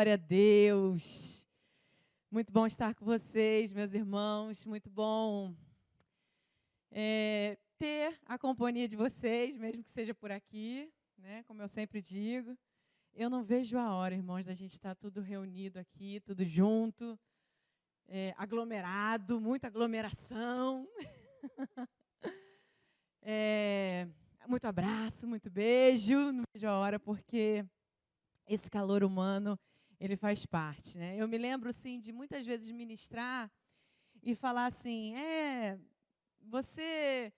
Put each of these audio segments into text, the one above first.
Glória a Deus. Muito bom estar com vocês, meus irmãos. Muito bom ter a companhia de vocês, mesmo que seja por aqui, né? Como eu sempre digo. Eu não vejo a hora, irmãos, da gente estar tudo reunido aqui, tudo junto, aglomerado, muita aglomeração. Muito abraço, muito beijo. Não vejo a hora porque esse calor humano, ele faz parte, né? Eu me lembro, sim, de muitas vezes ministrar e falar assim, você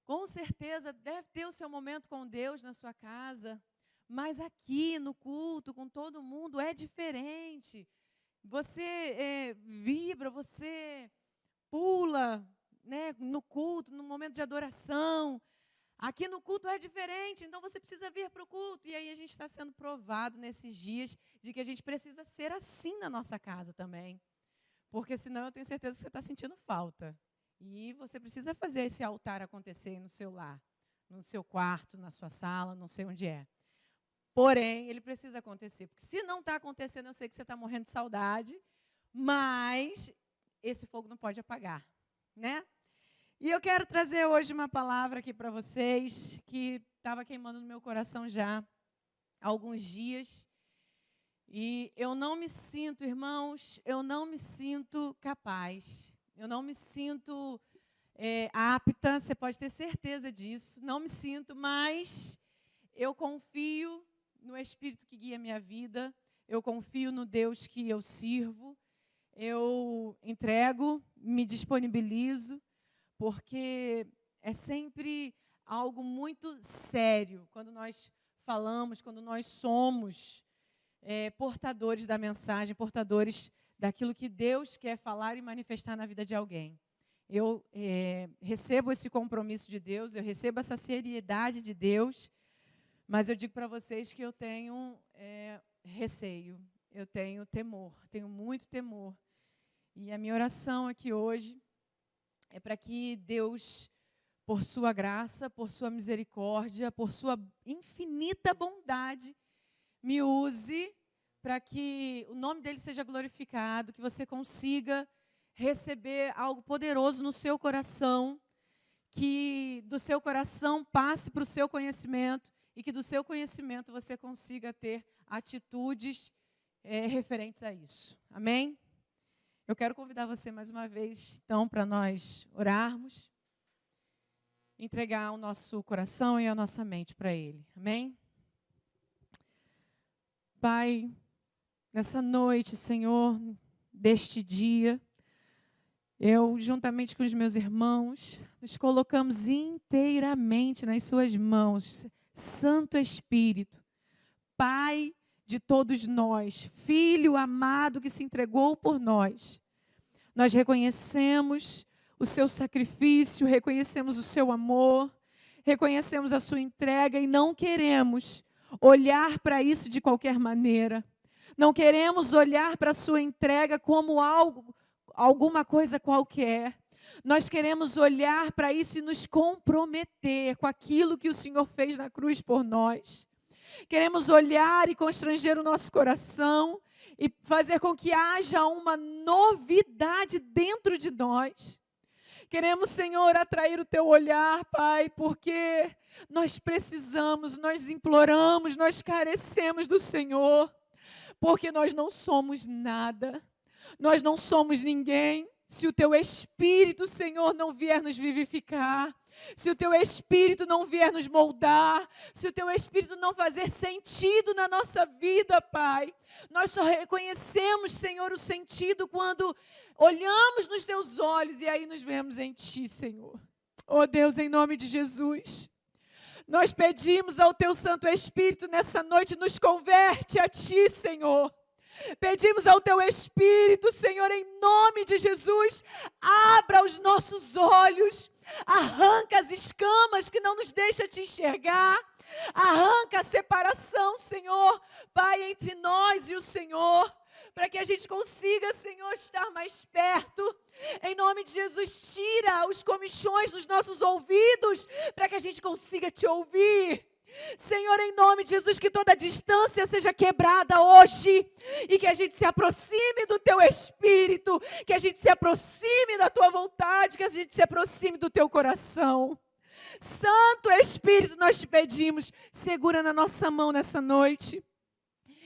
com certeza deve ter o seu momento com Deus na sua casa, mas aqui no culto, com todo mundo, é diferente. Você vibra, você pula, né, no culto, no momento de adoração. Aqui no culto é diferente, então você precisa vir para o culto. E aí a gente está sendo provado nesses dias de que a gente precisa ser assim na nossa casa também. Porque senão eu tenho certeza que você está sentindo falta. E você precisa fazer esse altar acontecer no seu lar, no seu quarto, na sua sala, não sei onde é. Porém, ele precisa acontecer. Porque se não está acontecendo, eu sei que você está morrendo de saudade, mas esse fogo não pode apagar, né? E eu quero trazer hoje uma palavra aqui para vocês que estava queimando no meu coração já há alguns dias. E eu não me sinto, irmãos, eu não me sinto capaz. Eu não me sinto apta, você pode ter certeza disso. Não me sinto, mas eu confio no Espírito que guia a minha vida. Eu confio no Deus que eu sirvo. Eu entrego, me disponibilizo. Porque é sempre algo muito sério quando nós falamos, quando nós somos portadores da mensagem, portadores daquilo que Deus quer falar e manifestar na vida de alguém. Eu recebo esse compromisso de Deus, eu recebo essa seriedade de Deus, mas eu digo para vocês que eu tenho receio, eu tenho temor, tenho muito temor. E a minha oração aqui hoje é para que Deus, por sua graça, por sua misericórdia, por sua infinita bondade, me use para que o nome dele seja glorificado, que você consiga receber algo poderoso no seu coração, que do seu coração passe para o seu conhecimento e que do seu conhecimento você consiga ter atitudes referentes a isso. Amém? Eu quero convidar você mais uma vez, então, para nós orarmos, entregar o nosso coração e a nossa mente para Ele. Amém? Pai, nessa noite, Senhor, deste dia, eu, juntamente com os meus irmãos, nos colocamos inteiramente nas Suas mãos, Santo Espírito, Pai de todos nós, Filho amado que se entregou por nós. Nós reconhecemos o seu sacrifício, reconhecemos o seu amor, reconhecemos a sua entrega e não queremos olhar para isso de qualquer maneira. Não queremos olhar para a sua entrega como alguma coisa qualquer. Nós queremos olhar para isso e nos comprometer com aquilo que o Senhor fez na cruz por nós. Queremos olhar e constranger o nosso coração e fazer com que haja uma novidade dentro de nós. Queremos, Senhor, atrair o Teu olhar, Pai, porque nós precisamos, nós imploramos, nós carecemos do Senhor, porque nós não somos nada, nós não somos ninguém, se o Teu Espírito, Senhor, não vier nos vivificar. Se o Teu Espírito não vier nos moldar, se o Teu Espírito não fazer sentido na nossa vida, Pai, nós só reconhecemos, Senhor, o sentido quando olhamos nos Teus olhos e aí nos vemos em Ti, Senhor. Oh Deus, em nome de Jesus, nós pedimos ao Teu Santo Espírito nessa noite, nos converte a Ti, Senhor. Pedimos ao Teu Espírito, Senhor, em nome de Jesus, abra os nossos olhos, arranca as escamas que não nos deixam Te enxergar, arranca a separação, Senhor, Pai, entre nós e o Senhor, para que a gente consiga, Senhor, estar mais perto. Em nome de Jesus, tira os comichões dos nossos ouvidos, para que a gente consiga Te ouvir. Senhor, em nome de Jesus, que toda distância seja quebrada hoje e que a gente se aproxime do Teu Espírito, que a gente se aproxime da Tua vontade, que a gente se aproxime do Teu coração. Santo Espírito, nós te pedimos, segura na nossa mão nessa noite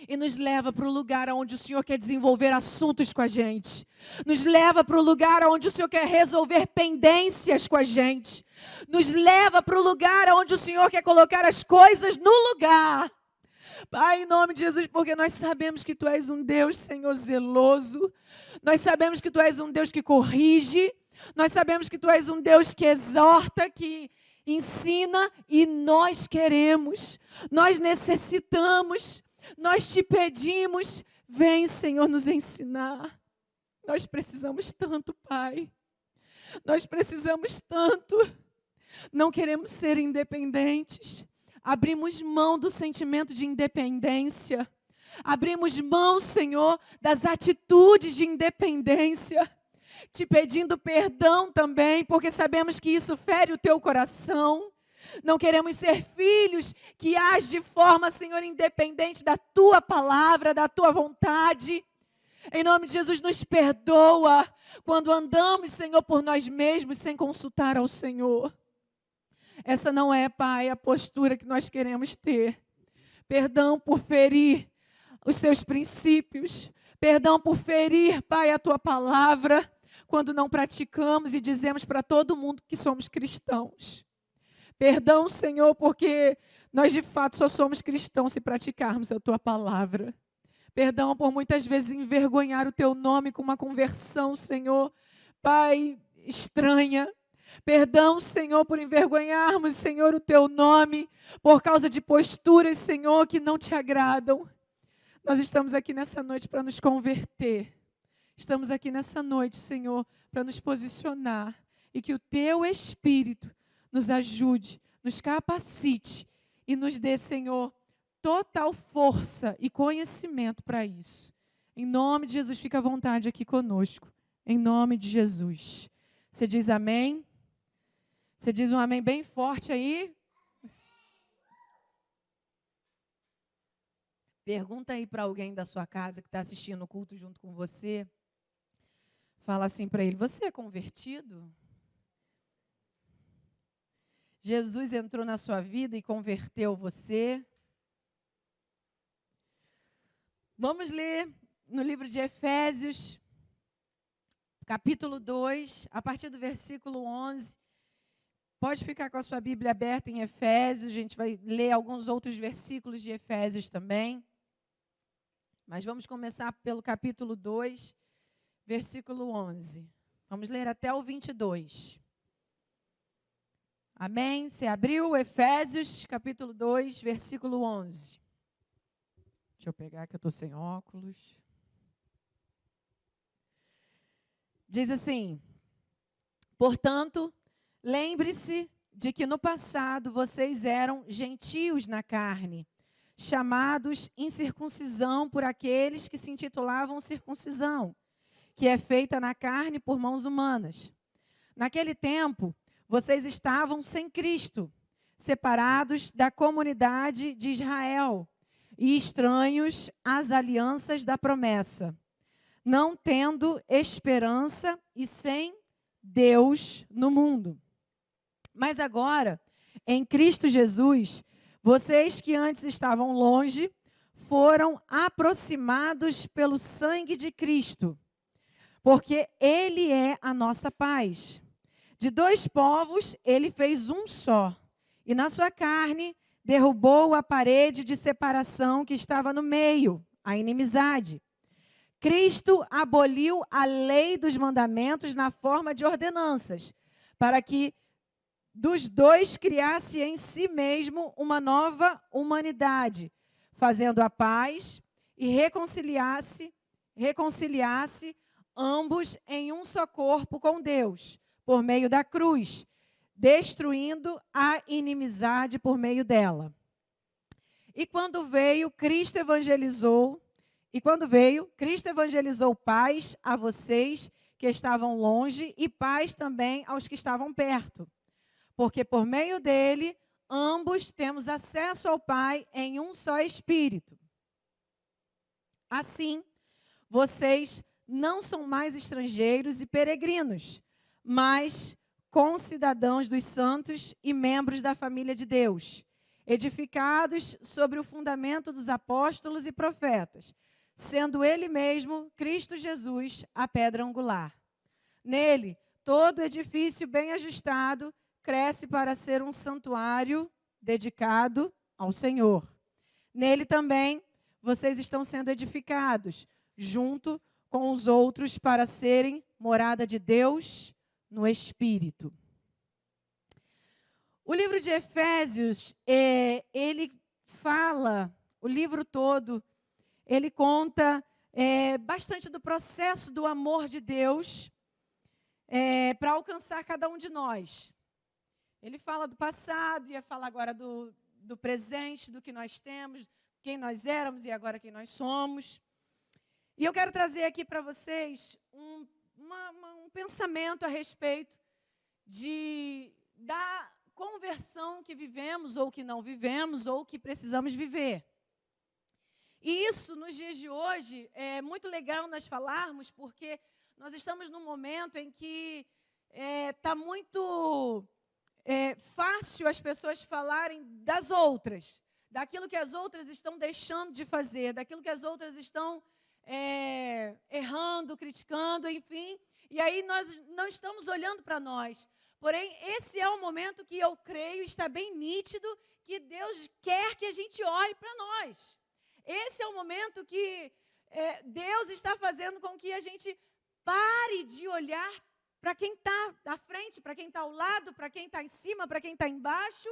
e nos leva para o lugar onde o Senhor quer desenvolver assuntos com a gente. Nos leva para o lugar onde o Senhor quer resolver pendências com a gente. Nos leva para o lugar onde o Senhor quer colocar as coisas no lugar. Pai, em nome de Jesus, porque nós sabemos que Tu és um Deus, Senhor, zeloso. Nós sabemos que Tu és um Deus que corrige. Nós sabemos que Tu és um Deus que exorta, que ensina, e nós queremos, nós necessitamos, nós Te pedimos, vem, Senhor, nos ensinar. Nós precisamos tanto, Pai. Nós precisamos tanto. Não queremos ser independentes. Abrimos mão do sentimento de independência. Abrimos mão, Senhor, das atitudes de independência. Te pedindo perdão também, porque sabemos que isso fere o Teu coração. Não queremos ser filhos que agem de forma, Senhor, independente da Tua palavra, da Tua vontade. Em nome de Jesus, nos perdoa quando andamos, Senhor, por nós mesmos, sem consultar ao Senhor. Essa não é, Pai, a postura que nós queremos ter. Perdão por ferir os Teus princípios. Perdão por ferir, Pai, a Tua palavra, quando não praticamos e dizemos para todo mundo que somos cristãos. Perdão, Senhor, porque nós de fato só somos cristãos se praticarmos a Tua palavra. Perdão por muitas vezes envergonhar o Teu nome com uma conversão, Senhor, Pai, estranha. Perdão, Senhor, por envergonharmos, Senhor, o Teu nome por causa de posturas, Senhor, que não Te agradam. Nós estamos aqui nessa noite para nos converter. Estamos aqui nessa noite, Senhor, para nos posicionar e que o Teu Espírito nos ajude, nos capacite e nos dê, Senhor, total força e conhecimento para isso. Em nome de Jesus, fica à vontade aqui conosco. Em nome de Jesus. Você diz amém? Você diz um amém bem forte aí? Pergunta aí para alguém da sua casa que está assistindo o culto junto com você. Fala assim para ele: você é convertido? Jesus entrou na sua vida e converteu você? Vamos ler no livro de Efésios, capítulo 2, a partir do versículo 11. Pode ficar com a sua Bíblia aberta em Efésios, a gente vai ler alguns outros versículos de Efésios também. Mas vamos começar pelo capítulo 2, versículo 11. Vamos ler até o 22. Amém? Você abriu Efésios, capítulo 2, versículo 11. Deixa eu pegar que eu estou sem óculos. Diz assim: portanto, lembre-se de que no passado vocês eram gentios na carne, chamados incircuncisão por aqueles que se intitulavam circuncisão, que é feita na carne por mãos humanas. Naquele tempo, vocês estavam sem Cristo, separados da comunidade de Israel e estranhos às alianças da promessa, não tendo esperança e sem Deus no mundo. Mas agora, em Cristo Jesus, vocês que antes estavam longe, foram aproximados pelo sangue de Cristo, porque Ele é a nossa paz. De dois povos, Ele fez um só, e na sua carne derrubou a parede de separação que estava no meio, a inimizade. Cristo aboliu a lei dos mandamentos na forma de ordenanças, para que dos dois criasse em si mesmo uma nova humanidade, fazendo a paz e reconciliasse ambos em um só corpo com Deus, por meio da cruz, destruindo a inimizade por meio dela. E quando veio, Cristo evangelizou paz a vocês que estavam longe e paz também aos que estavam perto. Porque por meio dele, ambos temos acesso ao Pai em um só Espírito. Assim, vocês não são mais estrangeiros e peregrinos, mas concidadãos dos santos e membros da família de Deus, edificados sobre o fundamento dos apóstolos e profetas, sendo Ele mesmo, Cristo Jesus, a pedra angular. Nele, todo edifício bem ajustado cresce para ser um santuário dedicado ao Senhor. Nele também vocês estão sendo edificados, junto com os outros, para serem morada de Deus no Espírito. O livro de Efésios, ele fala, o livro todo, ele conta bastante do processo do amor de Deus para alcançar cada um de nós. Ele fala do passado, ia falar agora do presente, do que nós temos, quem nós éramos e agora quem nós somos. E eu quero trazer aqui para vocês um pensamento a respeito da conversão que vivemos ou que não vivemos ou que precisamos viver. E isso, nos dias de hoje, é muito legal nós falarmos, porque nós estamos num momento em que está muito fácil as pessoas falarem das outras, daquilo que as outras estão deixando de fazer, daquilo que as outras estão errando, criticando, enfim. E aí nós não estamos olhando para nós. Porém, esse é o momento que eu creio, está bem nítido, que Deus quer que a gente olhe para nós. Esse é o momento que Deus está fazendo com que a gente pare de olhar para quem está à frente, para quem está ao lado, para quem está em cima, para quem está embaixo,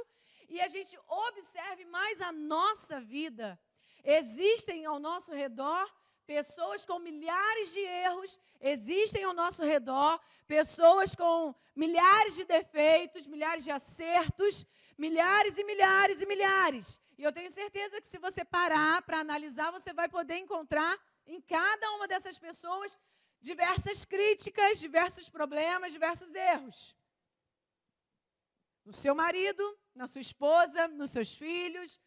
e a gente observe mais a nossa vida. Existem ao nosso redor pessoas com milhares de erros, existem ao nosso redor pessoas com milhares de defeitos, milhares de acertos, milhares e milhares e milhares. E eu tenho certeza que se você parar para analisar, você vai poder encontrar em cada uma dessas pessoas diversas críticas, diversos problemas, diversos erros. No seu marido, na sua esposa, nos seus filhos,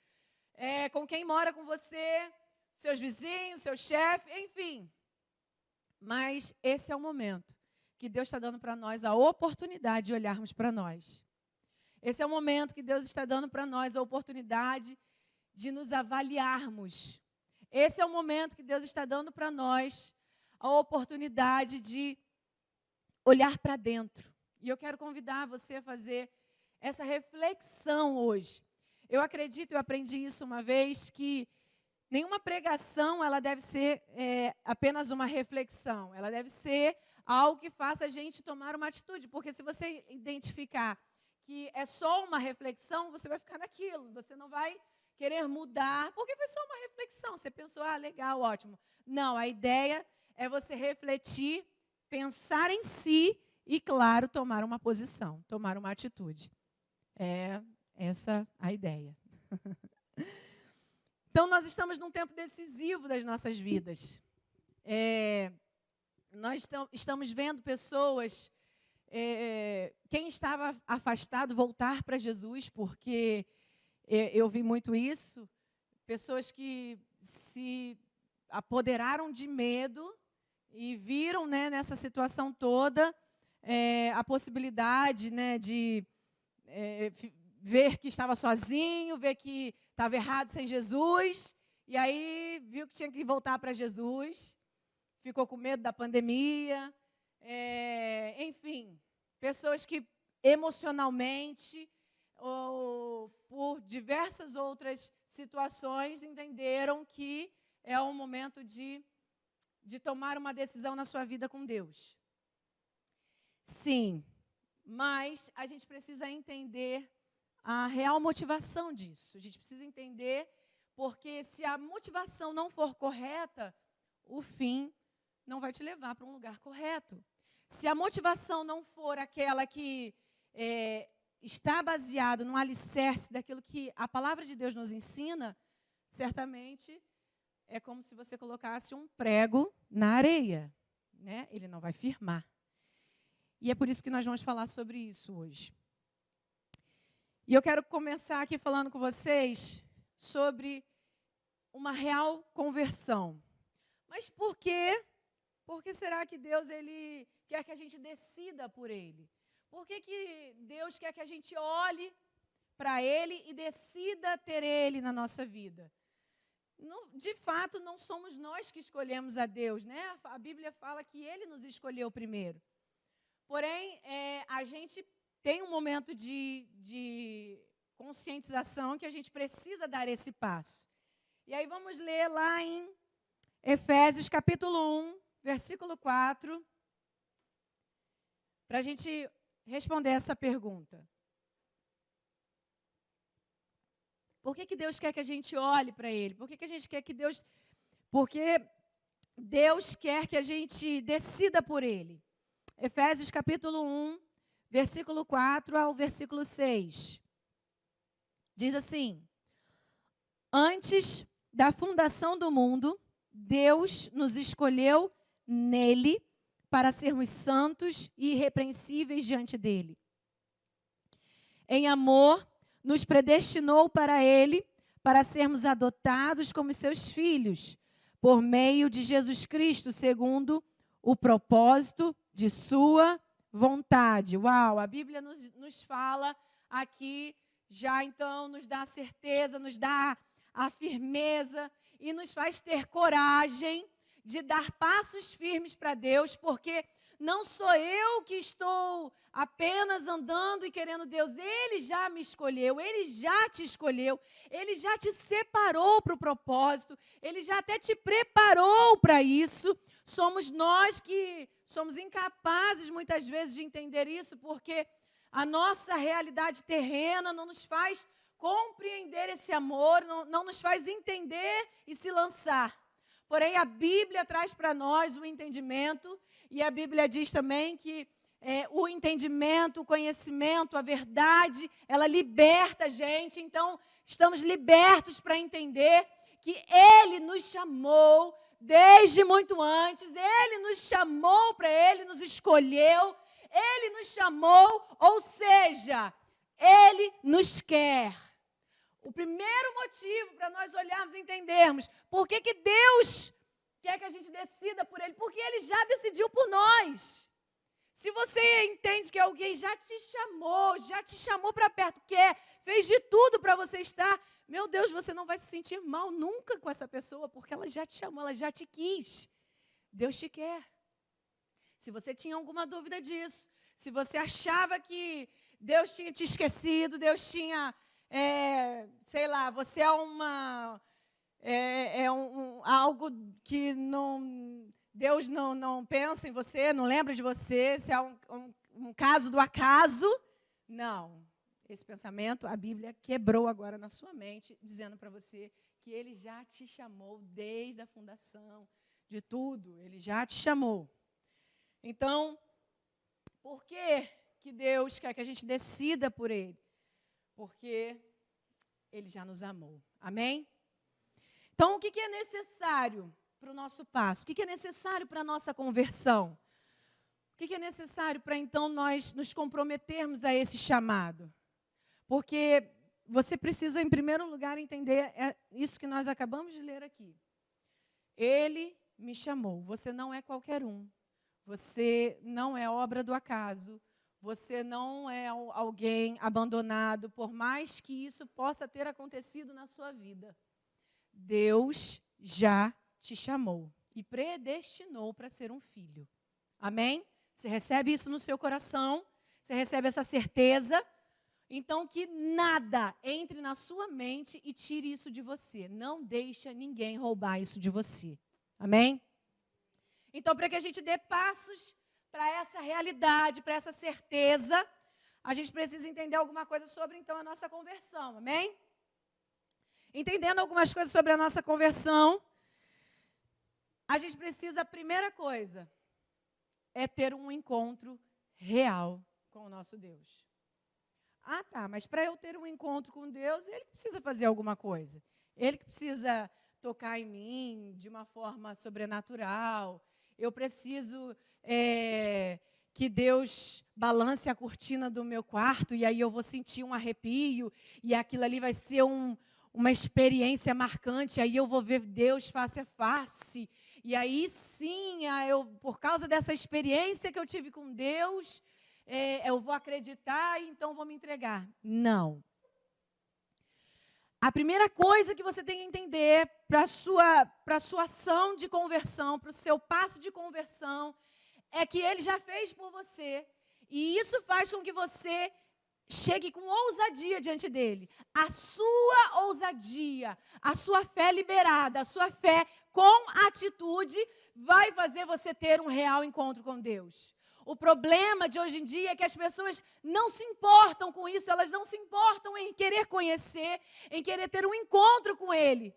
com quem mora com você, seus vizinhos, seu chefe, enfim. Mas esse é o momento que Deus está dando para nós a oportunidade de olharmos para nós. Esse é o momento que Deus está dando para nós a oportunidade de nos avaliarmos. Esse é o momento que Deus está dando para nós a oportunidade de olhar para dentro. E eu quero convidar você a fazer essa reflexão hoje. Eu acredito, eu aprendi isso uma vez, que nenhuma pregação ela deve ser apenas uma reflexão. Ela deve ser algo que faça a gente tomar uma atitude. Porque se você identificar que é só uma reflexão, você vai ficar naquilo. Você não vai querer mudar, porque foi só uma reflexão. Você pensou, legal, ótimo. Não, a ideia é você refletir, pensar em si e, claro, tomar uma posição, tomar uma atitude. É essa a ideia. Então, nós estamos num tempo decisivo das nossas vidas. Nós estamos vendo pessoas, quem estava afastado, voltar para Jesus, porque eu vi muito isso, pessoas que se apoderaram de medo e viram, nessa situação toda, a possibilidade, de ver que estava sozinho, ver que estava errado sem Jesus, e aí viu que tinha que voltar para Jesus, ficou com medo da pandemia, enfim, pessoas que emocionalmente ou por diversas outras situações entenderam que é o momento de tomar uma decisão na sua vida com Deus. Sim, mas a gente precisa entender a real motivação disso. A gente precisa entender, porque se a motivação não for correta, o fim não vai te levar para um lugar correto. Se a motivação não for aquela que está baseada no alicerce daquilo que a palavra de Deus nos ensina, certamente é como se você colocasse um prego na areia, Ele não vai firmar. E é por isso que nós vamos falar sobre isso hoje. E eu quero começar aqui falando com vocês sobre uma real conversão. Mas por quê? Por que será que Deus ele quer que a gente decida por Ele? Por que Deus quer que a gente olhe para Ele e decida ter Ele na nossa vida? De fato, não somos nós que escolhemos a Deus, né? A Bíblia fala que Ele nos escolheu primeiro. Porém, a gente tem um momento de conscientização que a gente precisa dar esse passo. E aí vamos ler lá em Efésios capítulo 1, versículo 4, para a gente responder essa pergunta. Por que Deus quer que a gente olhe para Ele? Por que a gente quer que Deus... Porque Deus quer que a gente decida por Ele. Efésios capítulo 1, versículo 4 ao versículo 6. Diz assim: Antes da fundação do mundo, Deus nos escolheu nele para sermos santos e irrepreensíveis diante dele. Em amor, nos predestinou para ele, para sermos adotados como seus filhos, por meio de Jesus Cristo, segundo o propósito de sua vontade. Uau, a Bíblia nos fala aqui, já então nos dá a certeza, nos dá a firmeza e nos faz ter coragem de dar passos firmes para Deus, porque não sou eu que estou apenas andando e querendo Deus. Ele já me escolheu, Ele já te escolheu, Ele já te separou para o propósito, Ele já até te preparou para isso. Somos nós que somos incapazes muitas vezes de entender isso, porque a nossa realidade terrena não nos faz compreender esse amor, não nos faz entender e se lançar. Porém, a Bíblia traz para nós o entendimento, e a Bíblia diz também que o entendimento, o conhecimento, a verdade, ela liberta a gente. Então, estamos libertos para entender que Ele nos chamou desde muito antes, Ele nos chamou para Ele, nos escolheu, Ele nos chamou, ou seja, Ele nos quer. O primeiro motivo para nós olharmos e entendermos por que Deus quer que a gente decida por Ele, porque Ele já decidiu por nós. Se você entende que alguém já te chamou para perto, quer, fez de tudo para você estar, meu Deus, você não vai se sentir mal nunca com essa pessoa, porque ela já te chamou, ela já te quis. Deus te quer. Se você tinha alguma dúvida disso, se você achava que Deus tinha te esquecido, Deus tinha... sei lá, você é algo que Deus não pensa em você, não lembra de você, se é um caso do acaso. Não, esse pensamento a Bíblia quebrou agora na sua mente, dizendo para você que Ele já te chamou desde a fundação de tudo, Ele já te chamou. Então, por que Deus quer que a gente decida por Ele? Porque Ele já nos amou. Amém? Então, o que é necessário para o nosso passo? O que é necessário para a nossa conversão? O que é necessário para, então, nós nos comprometermos a esse chamado? Porque você precisa, em primeiro lugar, entender isso que nós acabamos de ler aqui. Ele me chamou. Você não é qualquer um. Você não é obra do acaso. Você não é alguém abandonado, por mais que isso possa ter acontecido na sua vida. Deus já te chamou e predestinou para ser um filho. Amém? Você recebe isso no seu coração, você recebe essa certeza. Então, que nada entre na sua mente e tire isso de você. Não deixa ninguém roubar isso de você. Amém? Então, para que a gente dê passos para essa realidade, para essa certeza, a gente precisa entender alguma coisa sobre, então, a nossa conversão, amém? Entendendo algumas coisas sobre a nossa conversão, a gente precisa, a primeira coisa, é ter um encontro real com o nosso Deus. Ah, tá, mas para eu ter um encontro com Deus, Ele precisa fazer alguma coisa. Ele que precisa tocar em mim de uma forma sobrenatural. Eu preciso que Deus balance a cortina do meu quarto e aí eu vou sentir um arrepio e aquilo ali vai ser uma experiência marcante, aí eu vou ver Deus face a face. E aí sim, por causa dessa experiência que eu tive com Deus, eu vou acreditar e então vou me entregar. Não. A primeira coisa que você tem que entender para a sua ação de conversão, para o seu passo de conversão, é que Ele já fez por você. E isso faz com que você chegue com ousadia diante dEle. A sua ousadia, a sua fé liberada, a sua fé com atitude vai fazer você ter um real encontro com Deus. O problema de hoje em dia é que as pessoas não se importam com isso, elas não se importam em querer conhecer, em querer ter um encontro com Ele.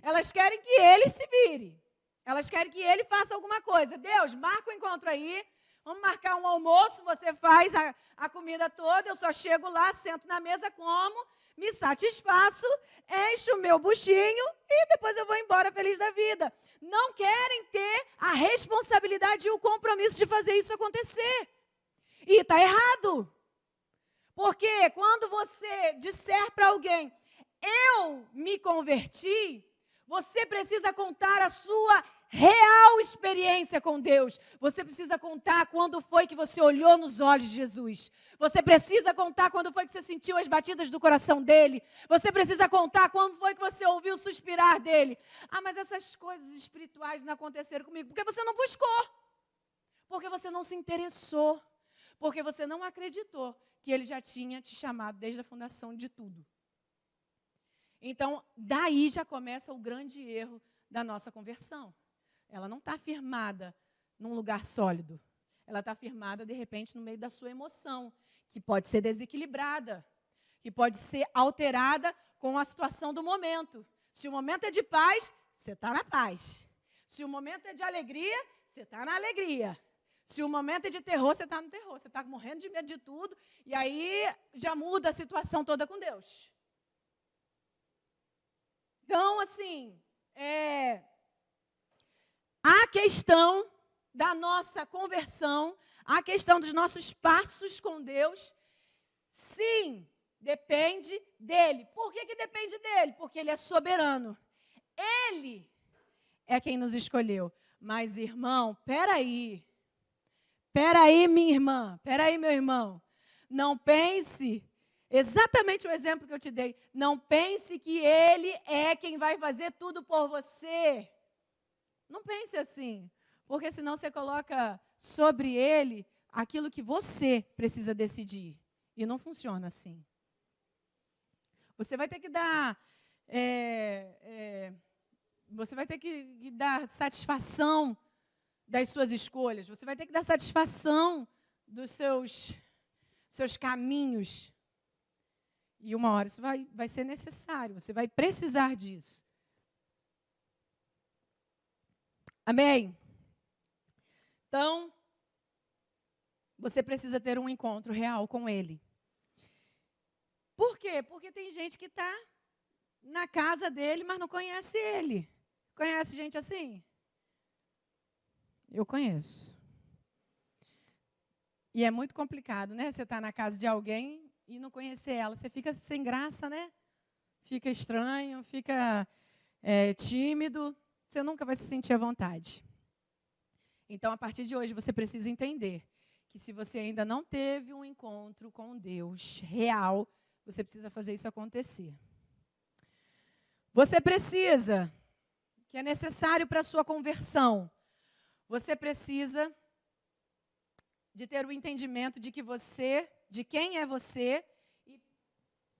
Elas querem que Ele se vire, elas querem que Ele faça alguma coisa. Deus, marca o encontro aí, vamos marcar um almoço, você faz a comida toda, eu só chego lá, sento na mesa, como, me satisfaço, encho o meu buchinho e depois eu vou embora feliz da vida. Não querem ter a responsabilidade e o compromisso de fazer isso acontecer. E está errado. Porque quando você disser para alguém, eu me converti, você precisa contar a sua real experiência com Deus. Você precisa contar quando foi que você olhou nos olhos de Jesus. Você precisa contar quando foi que você sentiu as batidas do coração dele. Você precisa contar quando foi que você ouviu o suspirar dele. Ah, mas essas coisas espirituais não aconteceram comigo. Porque você não buscou. Porque você não se interessou. Porque você não acreditou que ele já tinha te chamado desde a fundação de tudo. Então, daí já começa o grande erro da nossa conversão. Ela não está firmada num lugar sólido. Ela está firmada, de repente, no meio da sua emoção, que pode ser desequilibrada, que pode ser alterada com a situação do momento. Se o momento é de paz, você está na paz. Se o momento é de alegria, você está na alegria. Se o momento é de terror, você está no terror. Você está morrendo de medo de tudo, e aí já muda a situação toda com Deus. Então, assim, a questão da nossa conversão, a questão dos nossos passos com Deus, sim, depende dEle. Por que depende dEle? Porque Ele é soberano. Ele é quem nos escolheu. Mas, irmão, peraí, minha irmã, peraí, meu irmão. Não pense, exatamente o exemplo que eu te dei, não pense que Ele é quem vai fazer tudo por você. Não pense assim, porque senão você coloca sobre Ele aquilo que você precisa decidir. E não funciona assim. Você vai ter que dar, você vai ter que dar satisfação das suas escolhas. Você vai ter que dar satisfação dos seus caminhos. E uma hora isso vai ser necessário, você vai precisar disso. Amém? Então, você precisa ter um encontro real com Ele. Por quê? Porque tem gente que está na casa dele, mas não conhece Ele. Conhece gente assim? Eu conheço. E é muito complicado, né? Você está na casa de alguém e não conhecer ela. Você fica sem graça, né? Fica estranho, fica tímido. Você nunca vai se sentir à vontade. Então, a partir de hoje, você precisa entender que se você ainda não teve um encontro com Deus real, você precisa fazer isso acontecer. Você precisa, que é necessário para a sua conversão, você precisa de ter o entendimento de quem é você e,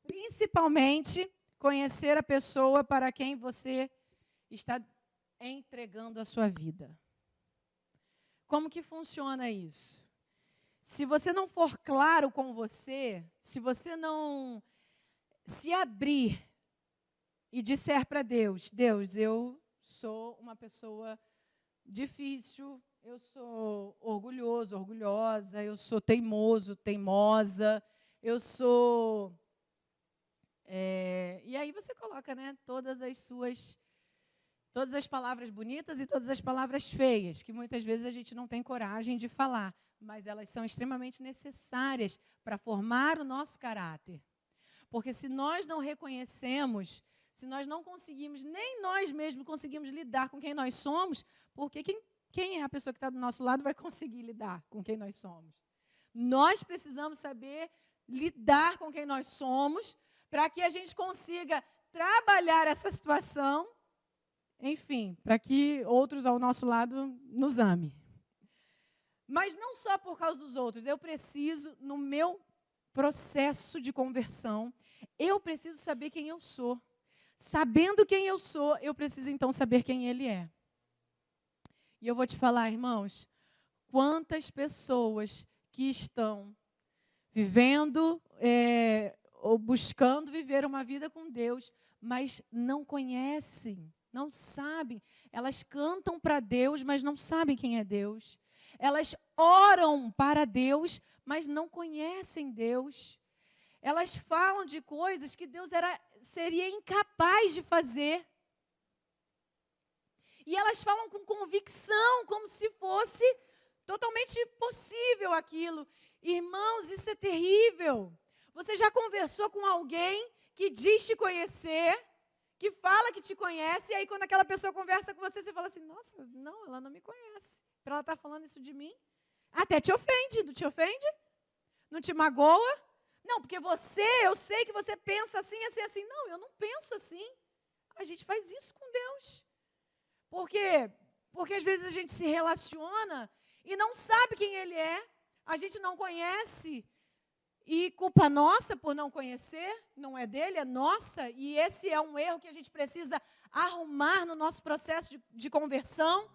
principalmente, conhecer a pessoa para quem você está entregando a sua vida. Como que funciona isso? Se você não for claro com você, se você não se abrir e disser para Deus, Deus, eu sou uma pessoa difícil, eu sou orgulhoso, orgulhosa, eu sou teimoso, teimosa, eu sou... E aí você coloca, né, todas as suas Todas as palavras bonitas e todas as palavras feias, que muitas vezes a gente não tem coragem de falar, mas elas são extremamente necessárias para formar o nosso caráter. Porque se nós não reconhecemos, se nós não conseguimos, nem nós mesmos conseguimos lidar com quem nós somos, porque quem é a pessoa que está do nosso lado vai conseguir lidar com quem nós somos? Nós precisamos saber lidar com quem nós somos, para que a gente consiga trabalhar essa situação, enfim, para que outros ao nosso lado nos amem. Mas não só por causa dos outros, eu preciso, no meu processo de conversão, eu preciso saber quem eu sou. Sabendo quem eu sou, eu preciso então saber quem Ele é. E eu vou te falar, irmãos, quantas pessoas que estão vivendo ou buscando viver uma vida com Deus, mas não conhecem, não sabem. Elas cantam para Deus, mas não sabem quem é Deus. Elas oram para Deus, mas não conhecem Deus. Elas falam de coisas que Deus seria incapaz de fazer. E elas falam com convicção, como se fosse totalmente possível aquilo. Irmãos, isso é terrível. Você já conversou com alguém que diz te conhecer, que fala que te conhece, e aí quando aquela pessoa conversa com você, você fala assim, nossa, não, ela não me conhece. Para ela estar falando isso de mim? Até te ofende, não te ofende? Não te magoa? Não, porque eu sei que você pensa assim, assim, assim. Não, eu não penso assim. A gente faz isso com Deus. Por quê? Porque às vezes a gente se relaciona e não sabe quem Ele é. A gente não conhece. E culpa nossa por não conhecer, não é dele, é nossa. E esse é um erro que a gente precisa arrumar no nosso processo de conversão.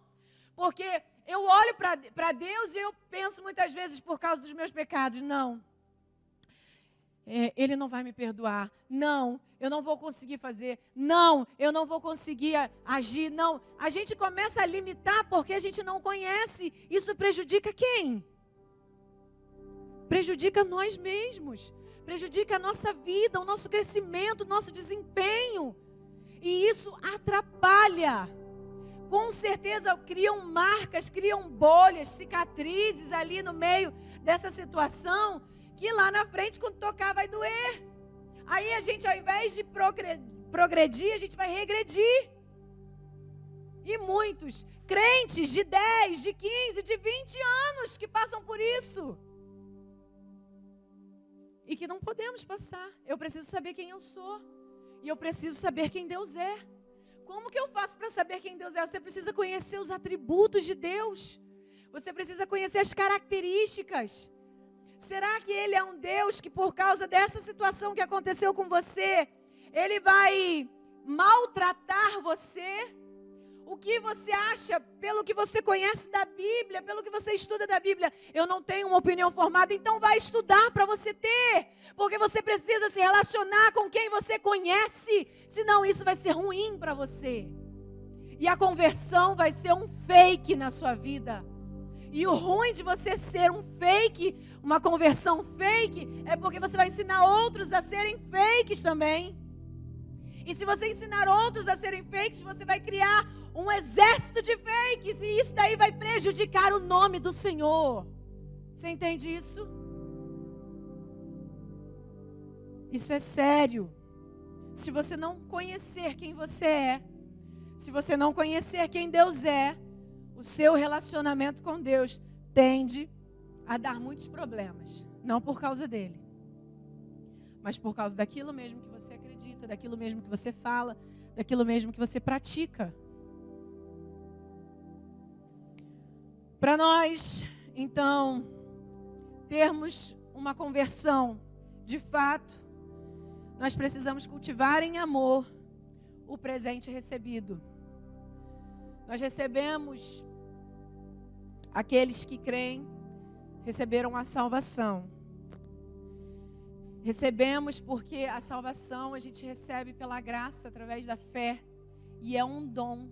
Porque eu olho para Deus e eu penso muitas vezes por causa dos meus pecados, não. Ele não vai me perdoar. Não, eu não vou conseguir fazer. Não, eu não vou conseguir agir. Não, a gente começa a limitar porque a gente não conhece. Isso prejudica quem? Prejudica nós mesmos. Prejudica a nossa vida, o nosso crescimento, o nosso desempenho. E isso atrapalha. Com certeza criam marcas, criam bolhas, cicatrizes ali no meio dessa situação, que lá na frente, quando tocar, vai doer. Aí a gente, ao invés de progredir, a gente vai regredir. E muitos crentes de 10, de 15, de 20 anos que passam por isso. E que não podemos passar. Eu preciso saber quem eu sou. E eu preciso saber quem Deus é. Como que eu faço para saber quem Deus é? Você precisa conhecer os atributos de Deus. Você precisa conhecer as características. Será que Ele é um Deus que, por causa dessa situação que aconteceu com você, Ele vai maltratar você? O que você acha, pelo que você conhece da Bíblia, pelo que você estuda da Bíblia? Eu não tenho uma opinião formada, então vai estudar para você ter. Porque você precisa se relacionar com quem você conhece, senão isso vai ser ruim para você. E a conversão vai ser um fake na sua vida. E o ruim de você ser um fake, uma conversão fake, é porque você vai ensinar outros a serem fakes também. E se você ensinar outros a serem fakes, você vai criar um exército de fakes. E isso daí vai prejudicar o nome do Senhor. Você entende isso? Isso é sério. Se você não conhecer quem você é, se você não conhecer quem Deus é, o seu relacionamento com Deus tende a dar muitos problemas. Não por causa dele, mas por causa daquilo mesmo que você acredita, daquilo mesmo que você fala, daquilo mesmo que você pratica. Para nós, então, termos uma conversão de fato, nós precisamos cultivar em amor o presente recebido. Nós recebemos, aqueles que creem, receberam a salvação. Recebemos porque a salvação a gente recebe pela graça, através da fé. E é um dom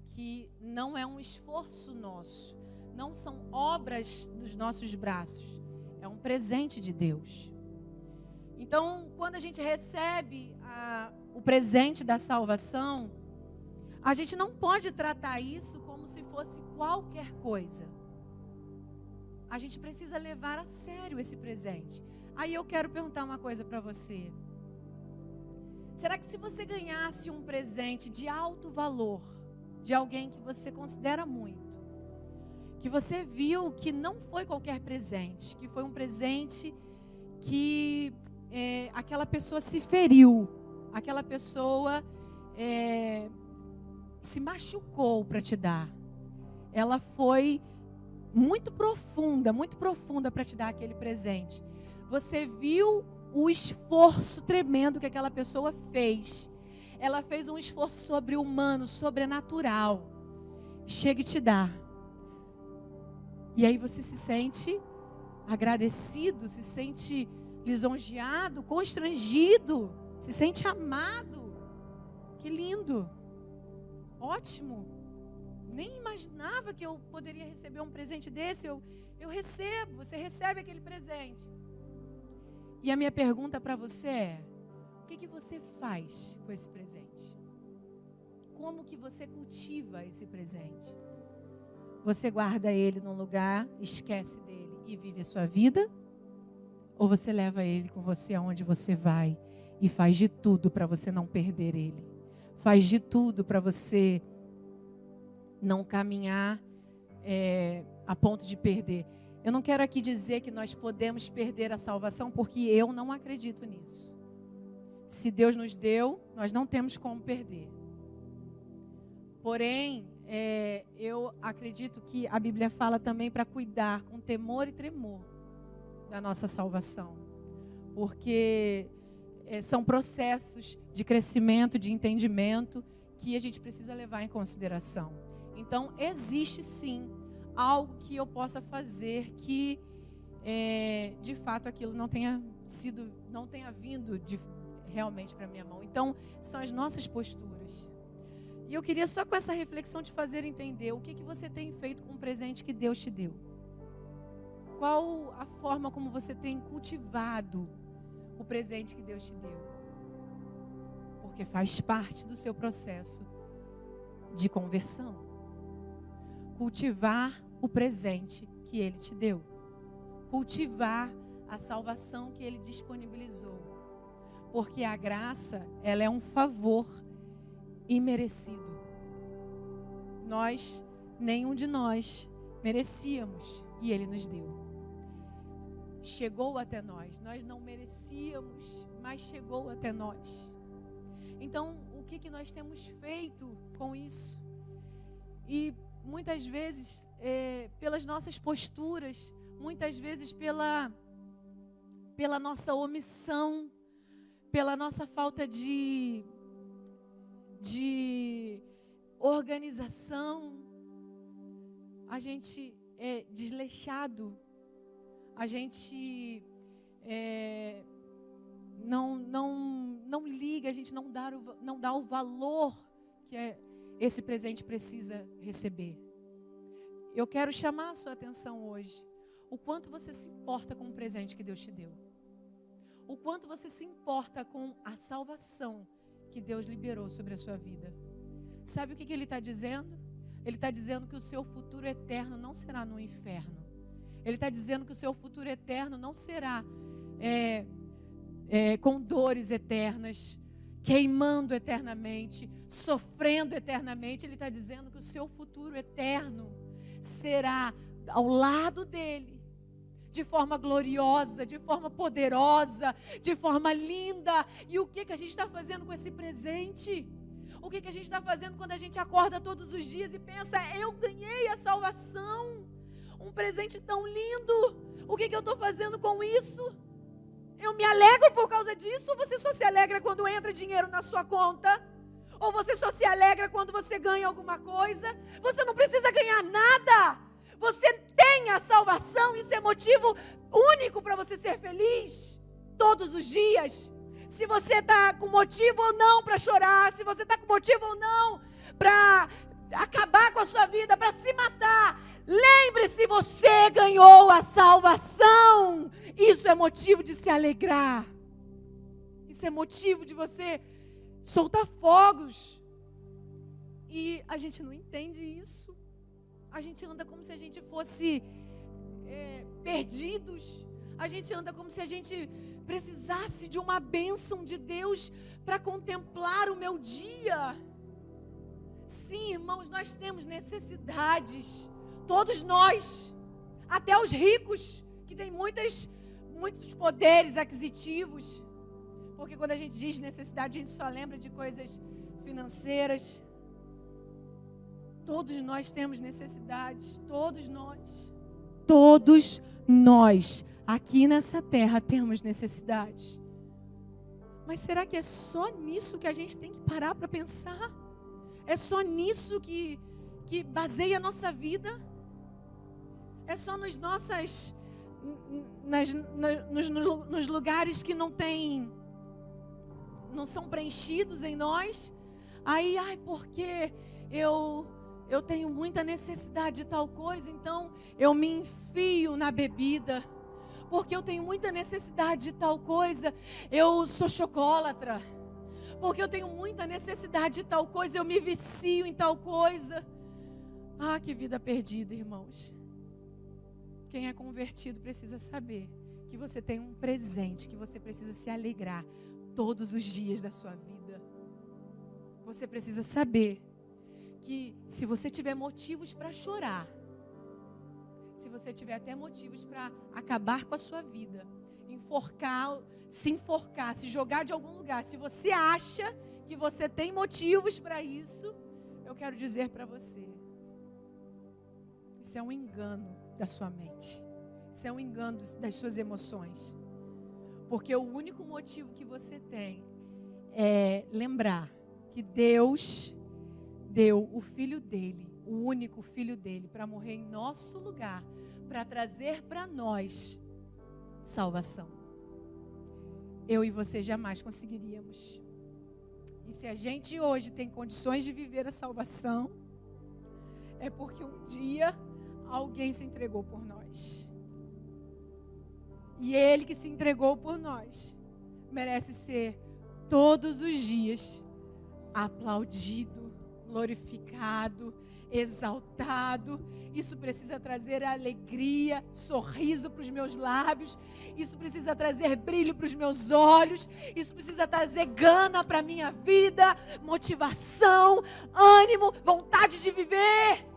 que não é um esforço nosso. Não são obras dos nossos braços. É um presente de Deus. Então, quando a gente recebe o presente da salvação, A gente não pode tratar isso como se fosse qualquer coisa. A gente precisa levar a sério esse presente. Aí eu quero perguntar uma coisa para você. Será que se você ganhasse um presente de alto valor, de alguém que você considera muito, que você viu que não foi qualquer presente, que foi um presente que aquela pessoa se feriu, aquela pessoa se machucou para te dar, ela foi muito profunda para te dar aquele presente. Você viu o esforço tremendo que aquela pessoa fez. Ela fez um esforço sobre-humano, sobrenatural. Chega e te dá. E aí você se sente agradecido, se sente lisonjeado, constrangido, se sente amado. Que lindo. Ótimo. Nem imaginava que eu poderia receber um presente desse. Eu recebo, você recebe aquele presente. E a minha pergunta para você é: o que você faz com esse presente? Como que você cultiva esse presente? Você guarda ele num lugar, esquece dele e vive a sua vida? Ou você leva ele com você aonde você vai e faz de tudo para você não perder ele? Faz de tudo para você não caminhar a ponto de perder. Eu não quero aqui dizer que nós podemos perder a salvação, porque eu não acredito nisso. Se Deus nos deu, nós não temos como perder. Porém, eu acredito que a Bíblia fala também para cuidar com temor e tremor da nossa salvação. Porque são processos de crescimento, de entendimento, que a gente precisa levar em consideração. Então, existe sim algo que eu possa fazer que, de fato, aquilo não tenha vindo realmente para a minha mão. Então, são as nossas posturas. E eu queria só com essa reflexão te fazer entender o que você tem feito com o presente que Deus te deu. Qual a forma como você tem cultivado o presente que Deus te deu. Porque faz parte do seu processo de conversão. Cultivar o presente que Ele te deu. Cultivar a salvação que Ele disponibilizou. Porque a graça, ela é um favor imerecido. Nenhum de nós merecíamos e Ele nos deu. Chegou até nós. Nós não merecíamos, mas chegou até nós. Então, o que nós temos feito com isso? E muitas vezes, pelas nossas posturas, muitas vezes pela nossa omissão, pela nossa falta de organização, a gente é desleixado, a gente não liga, a gente não dá o valor que esse presente precisa receber. Eu quero chamar a sua atenção hoje. O quanto você se importa com o presente que Deus te deu. O quanto você se importa com a salvação que Deus liberou sobre a sua vida. Sabe o que Ele está dizendo? Ele está dizendo que o seu futuro eterno não será no inferno. Ele está dizendo que o seu futuro eterno não será com dores eternas, queimando eternamente, sofrendo eternamente. Ele está dizendo que o seu futuro eterno será ao lado dele, de forma gloriosa, de forma poderosa, de forma linda. E o que a gente está fazendo com esse presente? O que a gente está fazendo quando a gente acorda todos os dias e pensa, eu ganhei a salvação, um presente tão lindo, o que eu estou fazendo com isso? Eu me alegro por causa disso? Ou você só se alegra quando entra dinheiro na sua conta? Ou você só se alegra quando você ganha alguma coisa? Você não precisa ganhar nada. Você tem a salvação, isso é motivo único para você ser feliz todos os dias. Se você está com motivo ou não para chorar, se você está com motivo ou não para acabar com a sua vida, para se matar, lembre-se, você ganhou a salvação. Isso é motivo de se alegrar. Isso é motivo de você soltar fogos. E a gente não entende isso. A gente anda como se a gente fosse perdidos. A gente anda como se a gente precisasse de uma bênção de Deus para contemplar o meu dia. Sim, irmãos, nós temos necessidades. Todos nós. Até os ricos, que têm muitos poderes aquisitivos. Porque quando a gente diz necessidade, a gente só lembra de coisas financeiras. Todos nós temos necessidades. Todos nós. Todos nós, aqui nessa terra, temos necessidades. Mas será que é só nisso que a gente tem que parar para pensar? É só nisso que baseia a nossa vida? É só nos lugares que não são preenchidos em nós? Aí, porque eu tenho muita necessidade de tal coisa, então eu me enfio na bebida. Porque eu tenho muita necessidade de tal coisa, eu sou chocolatra. Porque eu tenho muita necessidade de tal coisa, eu me vicio em tal coisa. Ah, que vida perdida, irmãos. Quem é convertido precisa saber que você tem um presente, que você precisa se alegrar todos os dias da sua vida. Você precisa saber que se você tiver motivos para chorar, se você tiver até motivos para acabar com a sua vida, se enforcar, se jogar de algum lugar, se você acha que você tem motivos para isso, eu quero dizer para você, isso é um engano da sua mente, isso é um engano das suas emoções, porque o único motivo que você tem é lembrar que Deus deu o Filho dele, o único Filho dele, para morrer em nosso lugar, para trazer para nós salvação. Eu e você jamais conseguiríamos. E se a gente hoje tem condições de viver a salvação, é porque um dia alguém se entregou por nós. E ele que se entregou por nós merece ser todos os dias aplaudido, glorificado, exaltado. Isso precisa trazer alegria, sorriso para os meus lábios. Isso precisa trazer brilho para os meus olhos. Isso precisa trazer gana para a minha vida, motivação, ânimo, vontade de viver.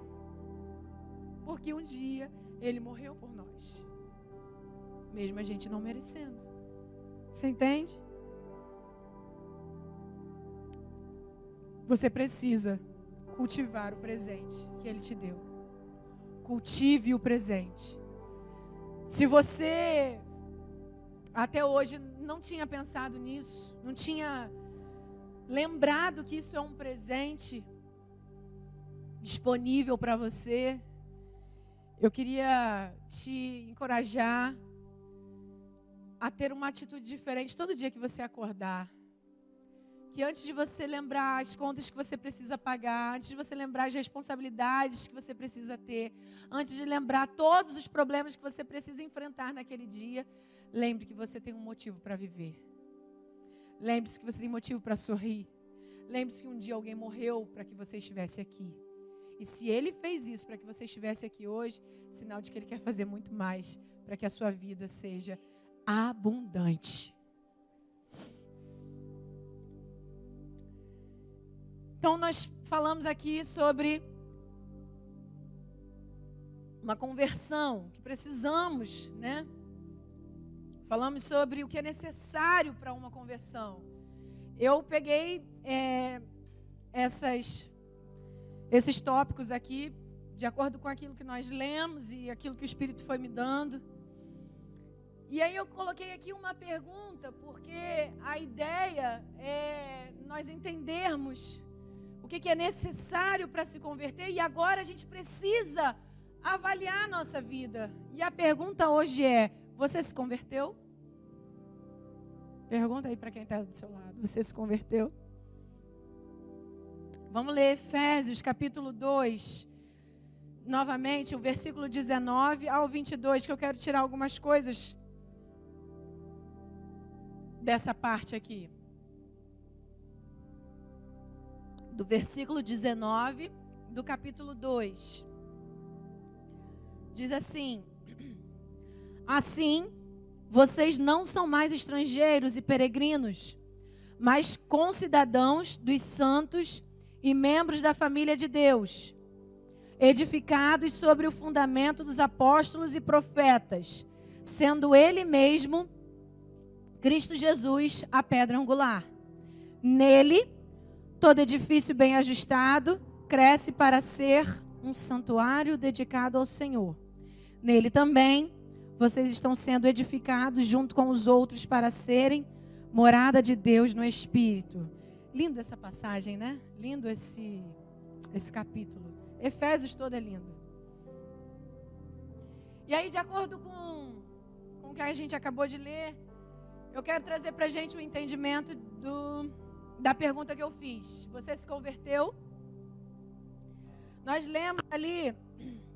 Porque um dia ele morreu por nós, mesmo a gente não merecendo. Você entende? Você precisa cultivar o presente que ele te deu. Cultive o presente. Se você até hoje não tinha pensado nisso, não tinha lembrado que isso é um presente disponível para você, eu queria te encorajar a ter uma atitude diferente todo dia que você acordar. Que antes de você lembrar as contas que você precisa pagar, antes de você lembrar as responsabilidades que você precisa ter, antes de lembrar todos os problemas que você precisa enfrentar naquele dia, lembre que você tem um motivo para viver. Lembre-se que você tem motivo para sorrir. Lembre-se que um dia alguém morreu para que você estivesse aqui. E se ele fez isso para que você estivesse aqui hoje, sinal de que ele quer fazer muito mais para que a sua vida seja abundante. Então nós falamos aqui sobre uma conversão que precisamos, né? Falamos sobre o que é necessário para uma conversão. Eu peguei esses tópicos aqui, de acordo com aquilo que nós lemos e aquilo que o Espírito foi me dando. E aí eu coloquei aqui uma pergunta, porque a ideia é nós entendermos o que é necessário para se converter, e agora a gente precisa avaliar a nossa vida. E a pergunta hoje é: você se converteu? Pergunta aí para quem está do seu lado: você se converteu? Vamos ler Efésios capítulo 2, novamente, o versículo 19 ao 22, que eu quero tirar algumas coisas dessa parte aqui. do versículo 19 do capítulo 2. Diz assim: assim, vocês não são mais estrangeiros e peregrinos, mas concidadãos dos santos e membros da família de Deus, edificados sobre o fundamento dos apóstolos e profetas, sendo Ele mesmo, Cristo Jesus, a pedra angular. Nele, todo edifício bem ajustado cresce para ser um santuário dedicado ao Senhor. Nele também, vocês estão sendo edificados junto com os outros para serem morada de Deus no Espírito. Linda essa passagem, né? Lindo esse capítulo. Efésios todo é lindo. E aí, de acordo com o que a gente acabou de ler, eu quero trazer para a gente o entendimento da pergunta que eu fiz. Você se converteu? Nós lemos ali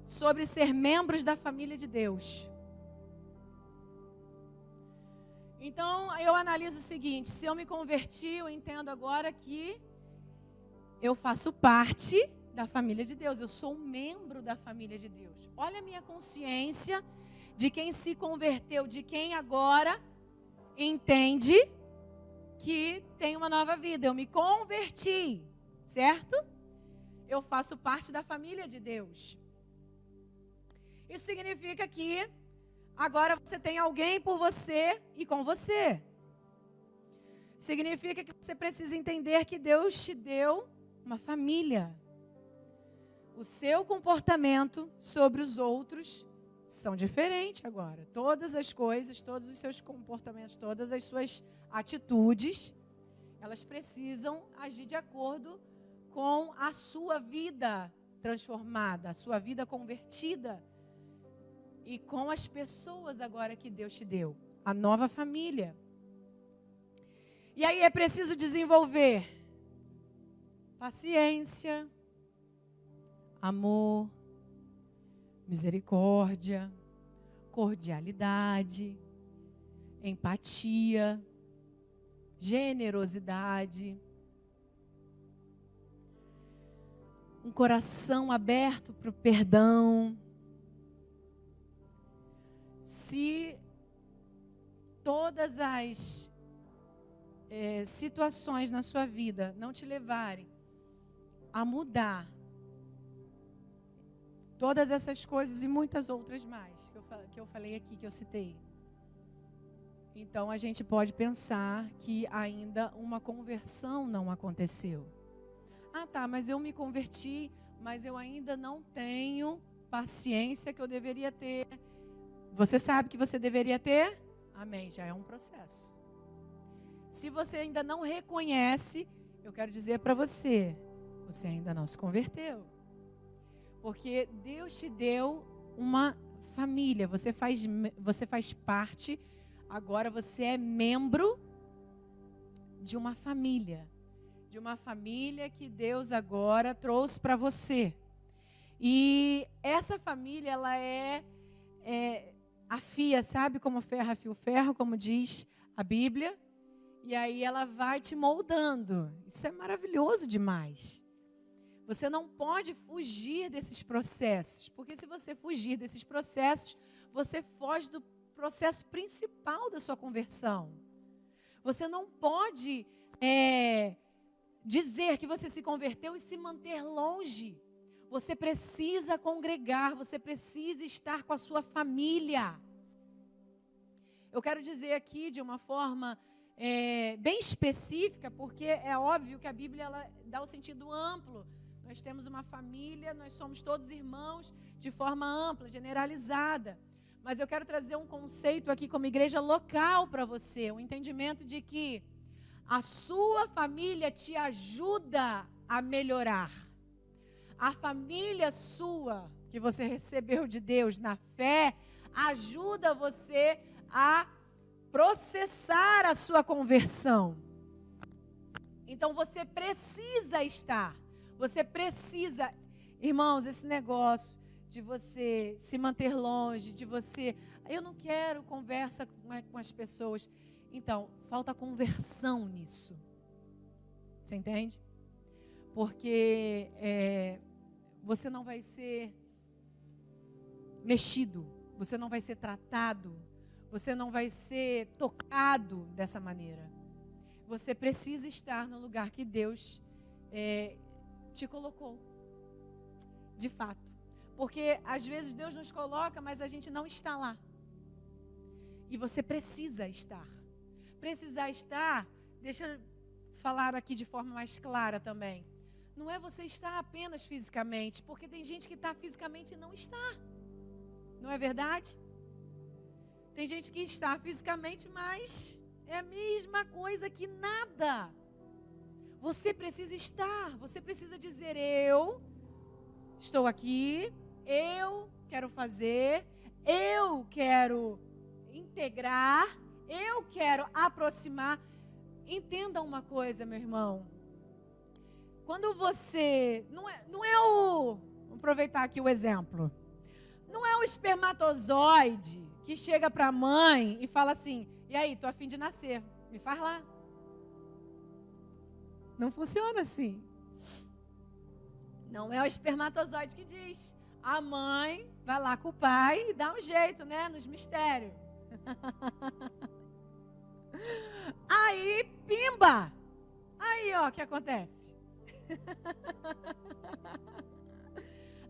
sobre ser membros da família de Deus. Então, eu analiso o seguinte: se eu me converti, eu entendo agora que eu faço parte da família de Deus. Eu sou um membro da família de Deus. Olha a minha consciência de quem se converteu, de quem agora entende que tem uma nova vida. Eu me converti, certo? Eu faço parte da família de Deus. Isso significa que agora você tem alguém por você e com você. Significa que você precisa entender que Deus te deu uma família. O seu comportamento sobre os outros são diferentes agora. Todas as coisas, todos os seus comportamentos, todas as suas atitudes, elas precisam agir de acordo com a sua vida transformada, a sua vida convertida. E com as pessoas agora que Deus te deu, a nova família. E aí é preciso desenvolver paciência, amor, misericórdia, cordialidade, empatia, generosidade, um coração aberto para o perdão. Se todas as situações na sua vida não te levarem a mudar todas essas coisas e muitas outras mais que eu falei aqui, que eu citei, então a gente pode pensar que ainda uma conversão não aconteceu. Ah, tá, mas eu me converti, mas eu ainda não tenho paciência que eu deveria ter. Você sabe que você deveria ter? Amém, já é um processo. Se você ainda não reconhece, eu quero dizer para você, você ainda não se converteu. Porque Deus te deu uma família, você faz parte, agora você é membro de uma família. De uma família que Deus agora trouxe para você. E essa família, ela afia, sabe como ferro afia o ferro, como diz a Bíblia. E aí ela vai te moldando. Isso é maravilhoso demais. Você não pode fugir desses processos, porque se você fugir desses processos, você foge do processo principal da sua conversão. Você não pode dizer que você se converteu e se manter longe. Você precisa congregar, você precisa estar com a sua família. Eu quero dizer aqui de uma forma bem específica, porque é óbvio que a Bíblia ela dá o sentido amplo. Nós temos uma família, nós somos todos irmãos de forma ampla, generalizada. Mas eu quero trazer um conceito aqui como igreja local para você, um entendimento de que a sua família te ajuda a melhorar. A família sua, que você recebeu de Deus na fé, ajuda você a processar a sua conversão. Então você precisa estar. Você precisa, irmãos, esse negócio de você se manter longe, de você, eu não quero conversa com as pessoas. Então, falta conversão nisso. Você entende? porque você não vai ser mexido, você não vai ser tratado, você não vai ser tocado dessa maneira. Você precisa estar no lugar que Deus te colocou, de fato. Porque às vezes Deus nos coloca, mas a gente não está lá. E você precisa estar. Precisar estar, deixa eu falar aqui de forma mais clara também. Não é você estar apenas fisicamente, porque tem gente que está fisicamente e não está. Não é verdade? Tem gente que está fisicamente, mas é a mesma coisa que nada. Você precisa estar, você precisa dizer: eu estou aqui, eu quero fazer, eu quero integrar, eu quero aproximar. Entenda uma coisa, meu irmão. Quando você, vamos aproveitar aqui o exemplo. Não é o espermatozoide que chega para a mãe e fala assim: e aí, tô a fim de nascer, me faz lá. Não funciona assim. Não é o espermatozoide que diz. A mãe vai lá com o pai e dá um jeito, né, nos mistérios. Aí, pimba! Aí, ó, o que acontece?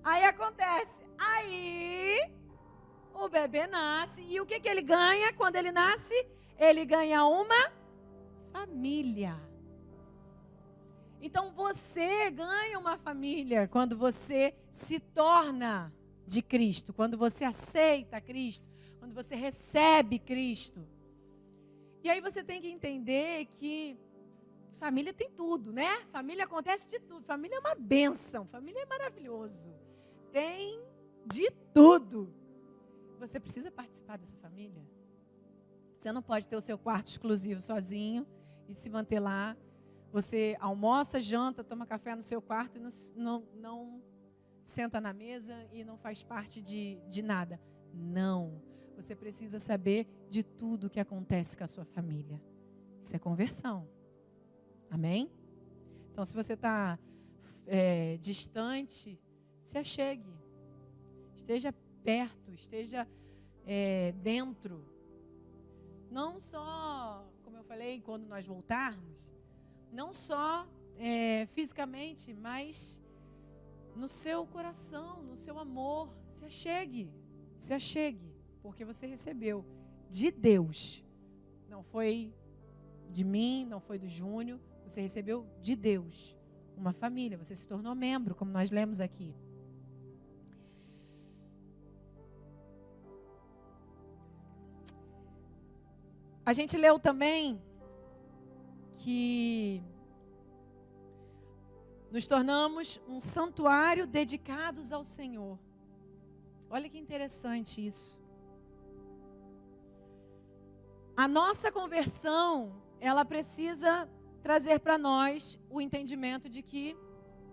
Aí acontece. Aí, o bebê nasce. E o que ele ganha quando ele nasce? Ele ganha uma família. Então, você ganha uma família quando você se torna de Cristo. Quando você aceita Cristo. Quando você recebe Cristo. E aí você tem que entender que família tem tudo, né? Família acontece de tudo. Família é uma bênção. Família é maravilhoso. Tem de tudo. Você precisa participar dessa família. Você não pode ter o seu quarto exclusivo sozinho e se manter lá. Você almoça, janta, toma café no seu quarto e não senta na mesa e não faz parte de nada. Não. Você precisa saber de tudo que acontece com a sua família. Isso é conversão. Amém? Então, se você está distante, se achegue. Esteja perto, esteja dentro. Não só, como eu falei, quando nós voltarmos, não só fisicamente, mas no seu coração, no seu amor. Se achegue, se achegue. Porque você recebeu de Deus. Não foi de mim, não foi do Júnior. Você recebeu de Deus. Uma família. Você se tornou membro, como nós lemos aqui. A gente leu também que nos tornamos um santuário dedicados ao Senhor. Olha que interessante isso. A nossa conversão, ela precisa trazer para nós o entendimento de que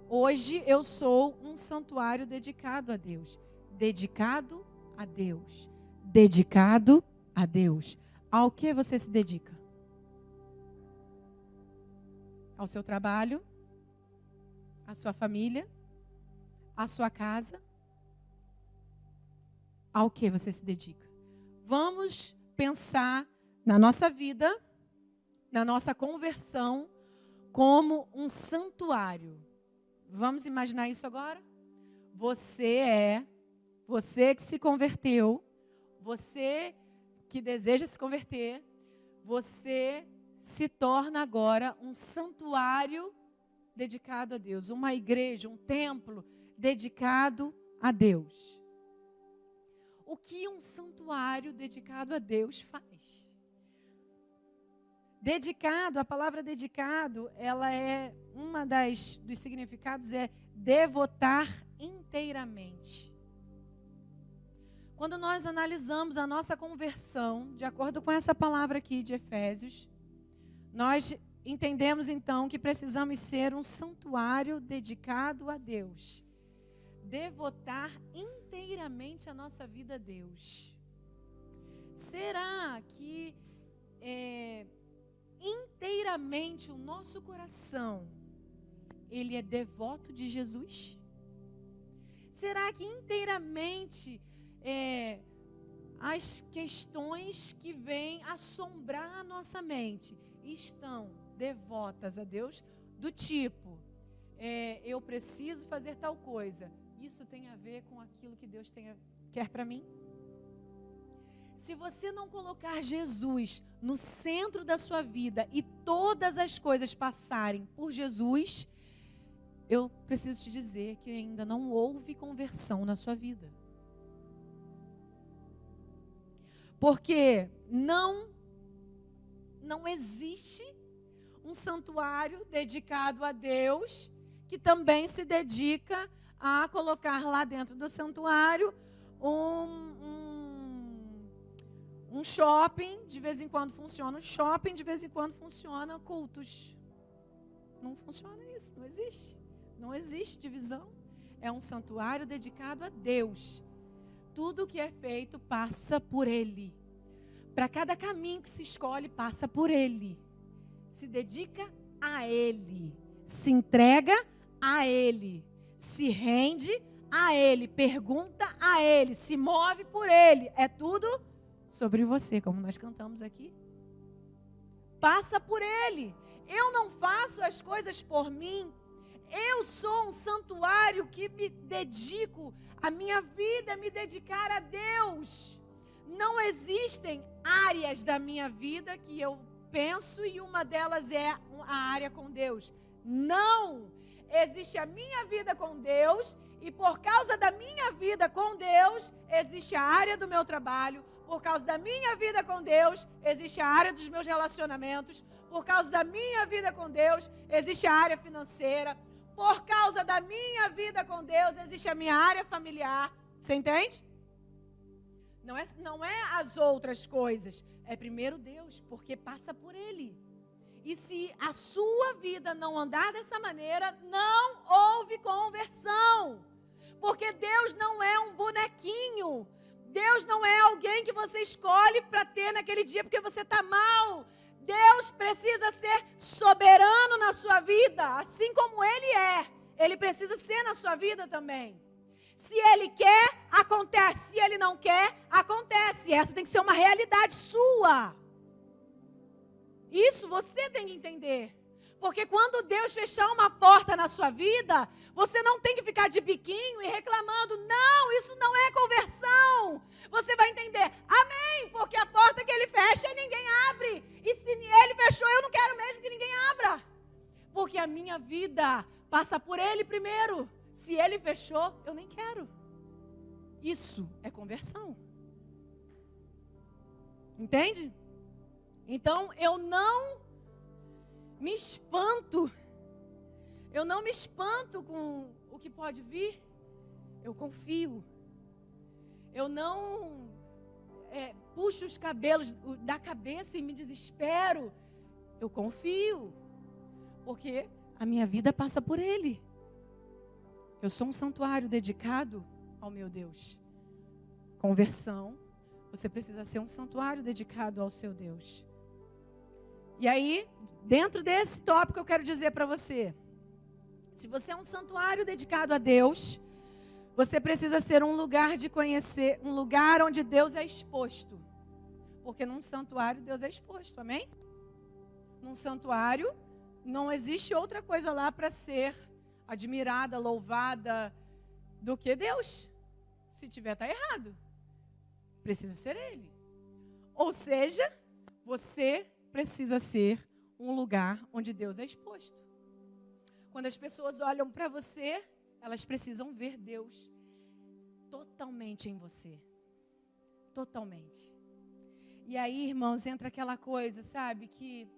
hoje eu sou um santuário dedicado a Deus. Dedicado a Deus. Dedicado a Deus. Ao que você se dedica? Ao seu trabalho? À sua família? À sua casa? Ao que você se dedica? Vamos pensar na nossa vida, na nossa conversão, como um santuário. Vamos imaginar isso agora? Você que se converteu, você que deseja se converter, você se torna agora um santuário dedicado a Deus, uma igreja, um templo dedicado a Deus. O que um santuário dedicado a Deus faz? Dedicado, a palavra dedicado, ela é dos significados é devotar inteiramente. Quando nós analisamos a nossa conversão, de acordo com essa palavra aqui de Efésios, nós entendemos então que precisamos ser um santuário dedicado a Deus. Devotar inteiramente a nossa vida a Deus. Será que inteiramente o nosso coração, ele é devoto de Jesus? Será que inteiramente as questões que vêm assombrar a nossa mente estão devotas a Deus? Do tipo, eu preciso fazer tal coisa. Isso tem a ver com aquilo que Deus quer para mim? Se você não colocar Jesus no centro da sua vida e todas as coisas passarem por Jesus, eu preciso te dizer que ainda não houve conversão na sua vida. Porque não existe um santuário dedicado a Deus que também se dedica a colocar lá dentro do santuário um shopping, de vez em quando funciona um shopping, de vez em quando funciona cultos. Não funciona isso, não existe. Não existe divisão. É um santuário dedicado a Deus. Tudo que é feito passa por Ele. Para cada caminho que se escolhe, passa por Ele. Se dedica a Ele. Se entrega a Ele. Se rende a Ele. Pergunta a Ele. Se move por Ele. É tudo sobre você, como nós cantamos aqui. Passa por Ele. Eu não faço as coisas por mim. Eu sou um santuário que me dedico, a minha vida é me dedicar a Deus. Não existem áreas da minha vida que eu penso e uma delas é a área com Deus. Não! Existe a minha vida com Deus e por causa da minha vida com Deus, existe a área do meu trabalho. Por causa da minha vida com Deus, existe a área dos meus relacionamentos. Por causa da minha vida com Deus, existe a área financeira. Por causa da minha vida com Deus, existe a minha área familiar. Você entende? Não é as outras coisas. É primeiro Deus, porque passa por Ele. E se a sua vida não andar dessa maneira, não houve conversão. Porque Deus não é um bonequinho. Deus não é alguém que você escolhe para ter naquele dia porque você está mal. Deus precisa ser soberano na sua vida, assim como Ele é. Ele precisa ser na sua vida também. Se Ele quer, acontece. Se Ele não quer, acontece. Essa tem que ser uma realidade sua. Isso você tem que entender. Porque quando Deus fechar uma porta na sua vida, você não tem que ficar de biquinho e reclamando. Não, isso não é conversão. Você vai entender, amém, porque a porta que Ele fecha, ninguém abre. E se Ele fechou, eu não quero mesmo que ninguém abra. Porque a minha vida passa por Ele primeiro. Se Ele fechou, eu nem quero. Isso é conversão. Entende? Então, eu não me espanto. Eu não me espanto com o que pode vir. Eu confio. Eu não puxo os cabelos da cabeça e me desespero. Eu confio. Porque a minha vida passa por Ele. Eu sou um santuário dedicado ao meu Deus. Conversão. Você precisa ser um santuário dedicado ao seu Deus. E aí, dentro desse tópico, eu quero dizer para você. Se você é um santuário dedicado a Deus, você precisa ser um lugar de conhecer, um lugar onde Deus é exposto. Porque num santuário Deus é exposto, amém? Num santuário não existe outra coisa lá para ser admirada, louvada do que Deus. Se tiver, está errado. Precisa ser Ele. Ou seja, você precisa ser um lugar onde Deus é exposto. Quando as pessoas olham para você, elas precisam ver Deus totalmente em você. Totalmente. E aí, irmãos, entra aquela coisa, sabe, que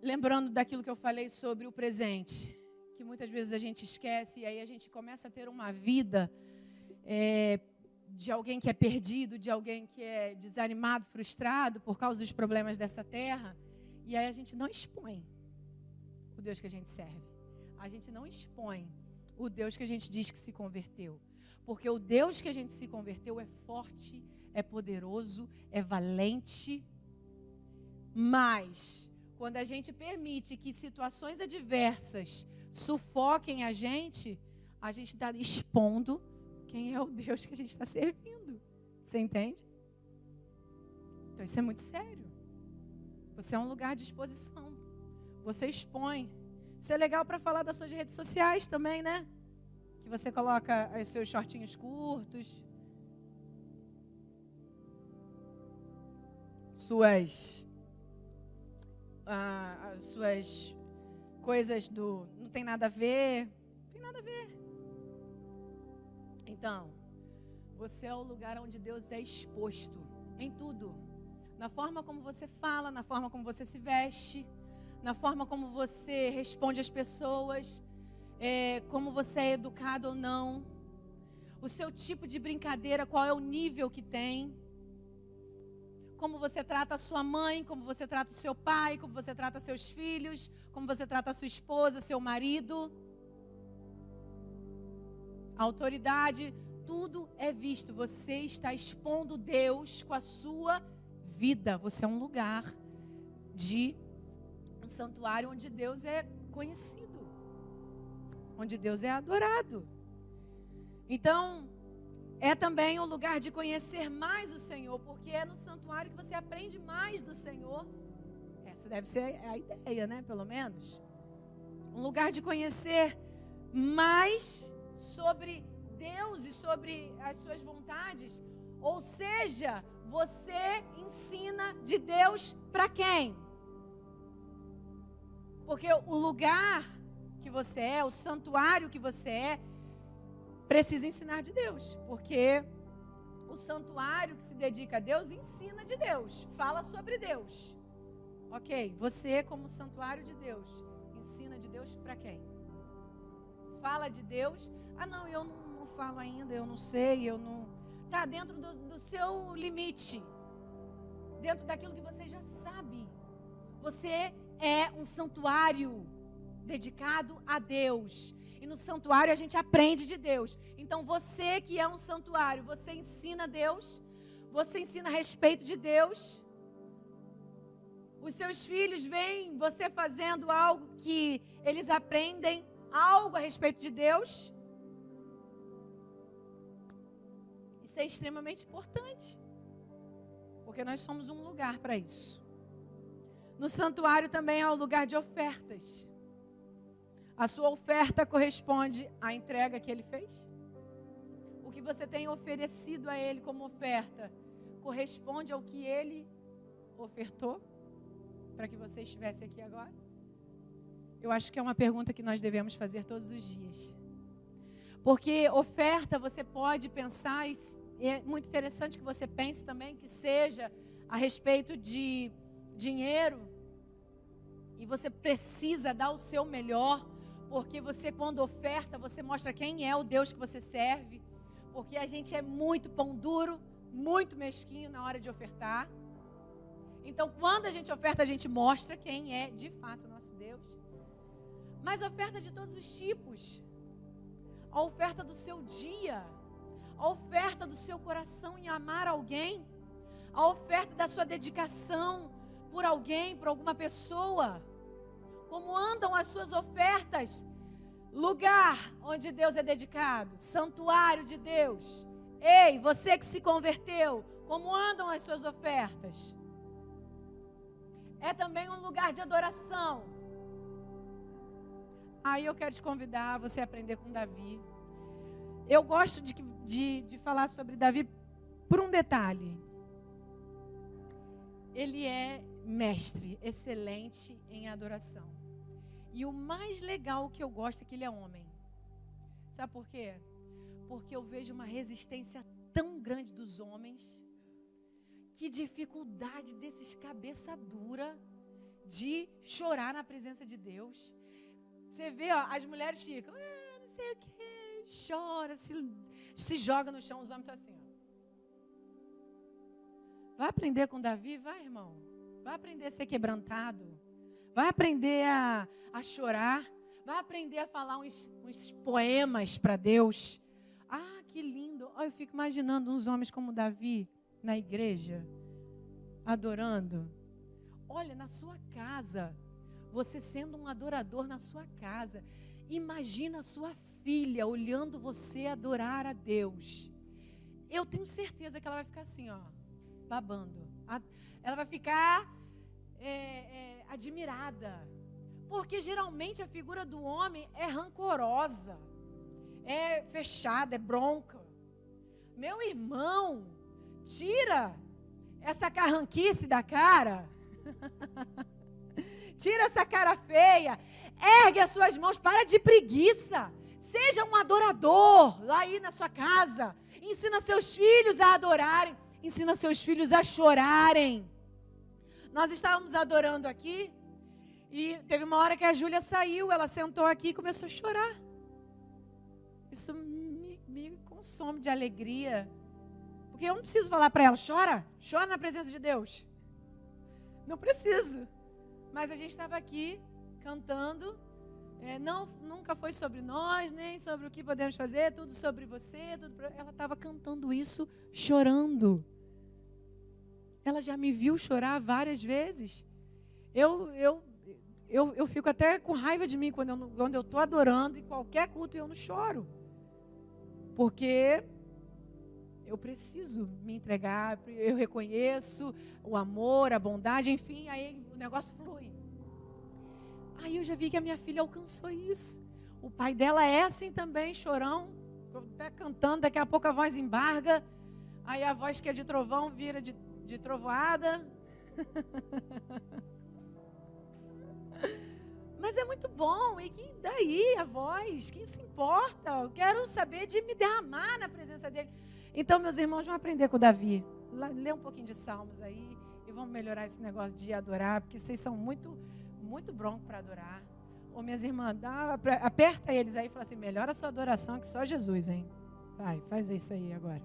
lembrando daquilo que eu falei sobre o presente, que muitas vezes a gente esquece e aí a gente começa a ter uma vida de alguém que é perdido, de alguém que é desanimado, frustrado por causa dos problemas dessa terra, e aí a gente não expõe o Deus que a gente serve. A gente não expõe o Deus que a gente diz que se converteu. Porque o Deus que a gente se converteu é forte, é poderoso, é valente, mas quando a gente permite que situações adversas sufoquem a gente está expondo quem é o Deus que a gente está servindo. Você entende? Então isso é muito sério. Você é um lugar de exposição. Você expõe. Isso é legal para falar das suas redes sociais também, né? Que você coloca os seus shortinhos curtos. Suas coisas do não tem nada a ver. Não tem nada a ver. Então, você é o lugar onde Deus é exposto em tudo. Na forma como você fala, na forma como você se veste, na forma como você responde às pessoas, como você é educado ou não, o seu tipo de brincadeira, qual é o nível que tem, como você trata a sua mãe, como você trata o seu pai, como você trata seus filhos, como você trata a sua esposa, seu marido. A autoridade, tudo é visto. Você está expondo Deus com a sua vida. Você é um lugar um santuário onde Deus é conhecido, onde Deus é adorado. Então, é também um lugar de conhecer mais o Senhor, porque é no santuário que você aprende mais do Senhor. Essa deve ser a ideia, né? Pelo menos. Um lugar de conhecer mais sobre Deus e sobre as suas vontades. Ou seja, você ensina de Deus para quem? Porque o lugar que você é, o santuário que você é, precisa ensinar de Deus. Porque o santuário que se dedica a Deus, ensina de Deus, fala sobre Deus. Ok, você como santuário de Deus, ensina de Deus para quem? Fala de Deus. Ah não, eu não falo ainda, eu não sei, eu não... Está dentro do seu limite. Dentro daquilo que você já sabe. Você é um santuário dedicado a Deus. E no santuário a gente aprende de Deus. Então você que é um santuário, você ensina Deus, você ensina a respeito de Deus. Os seus filhos veem você fazendo algo que eles aprendem algo a respeito de Deus. Isso é extremamente importante. Porque nós somos um lugar para isso. No santuário também é um lugar de ofertas. A sua oferta corresponde à entrega que ele fez? O que você tem oferecido a ele como oferta corresponde ao que ele ofertou para que você estivesse aqui agora? Eu acho que é uma pergunta que nós devemos fazer todos os dias. Porque oferta você pode pensar, e é muito interessante que você pense também que seja a respeito de dinheiro. E você precisa dar o seu melhor. Porque você, quando oferta, você mostra quem é o Deus que você serve. Porque a gente é muito pão duro, muito mesquinho na hora de ofertar. Então, quando a gente oferta, a gente mostra quem é de fato o nosso Deus. Mas oferta de todos os tipos. A oferta do seu dia. A oferta do seu coração em amar alguém. A oferta da sua dedicação por alguém, por alguma pessoa. Como andam as suas ofertas? Lugar onde Deus é dedicado, santuário de Deus. Ei, você que se converteu, como andam as suas ofertas? É também um lugar de adoração. Aí eu quero te convidar a você aprender com Davi. Eu gosto de falar sobre Davi por um detalhe. Ele é mestre, excelente em adoração. E o mais legal que eu gosto é que ele é homem. Sabe por quê? Porque eu vejo uma resistência tão grande dos homens. Que dificuldade desses cabeça dura de chorar na presença de Deus. Você vê, ó, as mulheres ficam, não sei o que, chora, se joga no chão, os homens estão assim, ó. Vai aprender com Davi? Vai, irmão. Vai aprender a ser quebrantado. Vai aprender a chorar. Vai aprender a falar uns poemas para Deus. Ah, que lindo. Eu fico imaginando uns homens como Davi na igreja, adorando. Olha, na sua casa, você sendo um adorador na sua casa, imagina a sua filha olhando você adorar a Deus. Eu tenho certeza que ela vai ficar assim, ó, babando. Ela vai ficar admirada. Porque geralmente a figura do homem é rancorosa, é fechada, é bronca. Meu irmão, tira essa carranquice da cara. Tira essa cara feia. Ergue as suas mãos, para de preguiça. Seja um adorador lá aí na sua casa. Ensina seus filhos a adorarem. Ensina seus filhos a chorarem. Nós estávamos adorando aqui. E teve uma hora que a Júlia saiu. Ela sentou aqui e começou a chorar. Isso me consome de alegria. Porque eu não preciso falar para ela, chora. Chora na presença de Deus. Não preciso. Mas a gente estava aqui cantando. Nunca foi sobre nós, nem sobre o que podemos fazer, tudo sobre você. Ela estava cantando isso, chorando. Ela já me viu chorar várias vezes. Eu fico até com raiva de mim quando eu estou adorando, em qualquer culto eu não choro. Porque eu preciso me entregar, eu reconheço o amor, a bondade, enfim, aí o negócio flui. Aí eu já vi que a minha filha alcançou isso. O pai dela é assim também, chorão, até cantando, daqui a pouco a voz embarga, aí a voz que é de trovão vira de trovoada. Mas é muito bom, e que daí a voz, quem se importa? Eu quero saber de me derramar na presença dele. Então, meus irmãos, vão aprender com o Davi. Lê um pouquinho de Salmos aí e vamos melhorar esse negócio de adorar, porque vocês são muito, muito broncos para adorar. Ô, minhas irmãs, aperta eles aí e fala assim, melhora a sua adoração que só Jesus, hein? Vai, faz isso aí agora.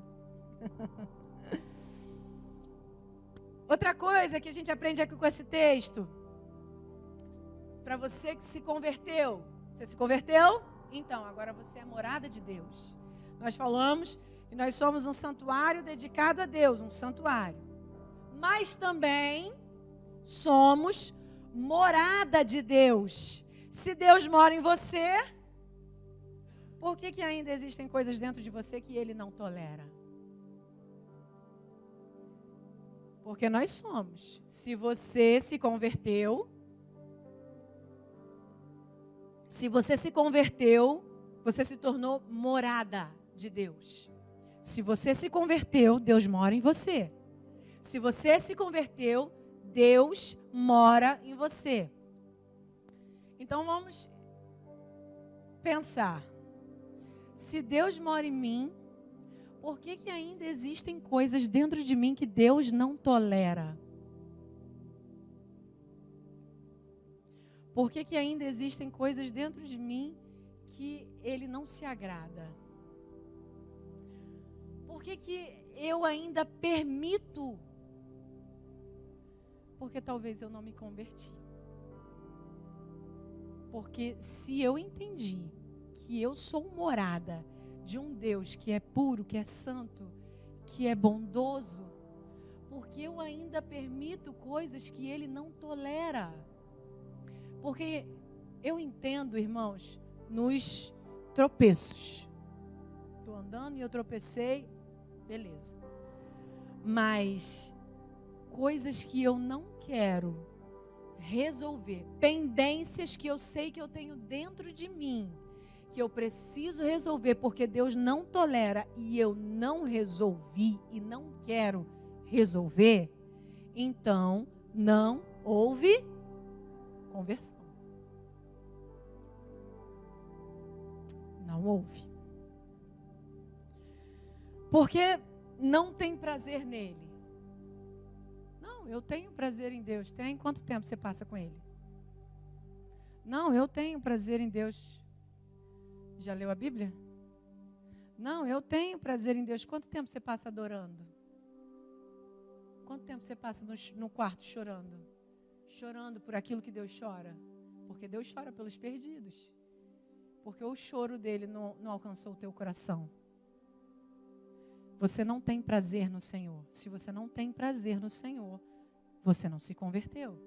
Outra coisa que a gente aprende aqui com esse texto, para você que se converteu. Você se converteu? Então, agora você é a morada de Deus. Nós falamos que nós somos um santuário dedicado a Deus, um santuário. Mas também somos morada de Deus. Se Deus mora em você, por que ainda existem coisas dentro de você que Ele não tolera? Porque nós somos. Se você se converteu, você se tornou morada de Deus. Se você se converteu, Deus mora em você. Se você se converteu, Deus mora em você. Então vamos pensar. Se Deus mora em mim, por que ainda existem coisas dentro de mim que Deus não tolera? Por que ainda existem coisas dentro de mim que Ele não se agrada? Por que eu ainda permito? Porque talvez eu não me converti. Porque se eu entendi que eu sou morada de um Deus que é puro, que é santo, que é bondoso, porque eu ainda permito coisas que Ele não tolera? Porque eu entendo, irmãos, nos tropeços. Estou andando e eu tropecei, beleza. Mas coisas que eu não quero resolver, pendências que eu sei que eu tenho dentro de mim, que eu preciso resolver porque Deus não tolera e eu não resolvi e não quero resolver, então não houve conversão. Não houve. Porque não tem prazer nele. Não, eu tenho prazer em Deus. Tem? Quanto tempo você passa com ele? Não, eu tenho prazer em Deus. Já leu a Bíblia? Não, eu tenho prazer em Deus. Quanto tempo você passa adorando? Quanto tempo você passa no quarto chorando? Chorando por aquilo que Deus chora? Porque Deus chora pelos perdidos. Porque o choro dele não alcançou o teu coração. Você não tem prazer no Senhor. Se você não tem prazer no Senhor, você não se converteu.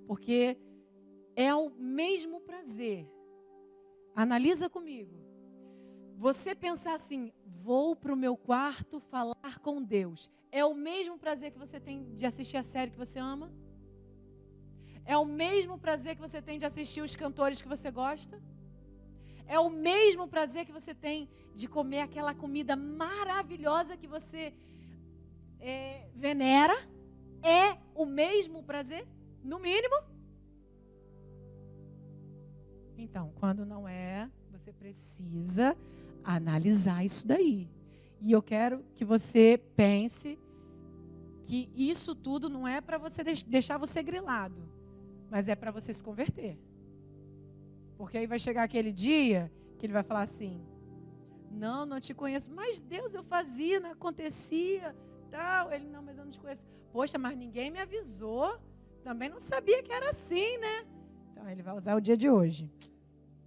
Porque é o mesmo prazer. Analisa comigo. Você pensar assim, vou para o meu quarto falar com Deus. É o mesmo prazer que você tem de assistir a série que você ama? É o mesmo prazer que você tem de assistir os cantores que você gosta? É o mesmo prazer que você tem de comer aquela comida maravilhosa que você venera? É o mesmo prazer? No mínimo? Então, quando não é, você precisa analisar isso daí. E eu quero que você pense que isso tudo não é para você deixar você grilado, mas é para você se converter. Porque aí vai chegar aquele dia que ele vai falar assim, não te conheço. Mas Deus, eu fazia, não acontecia, tal. Ele, não, mas eu não te conheço. Poxa, mas ninguém me avisou. Também não sabia que era assim, né? Então, ele vai usar o dia de hoje.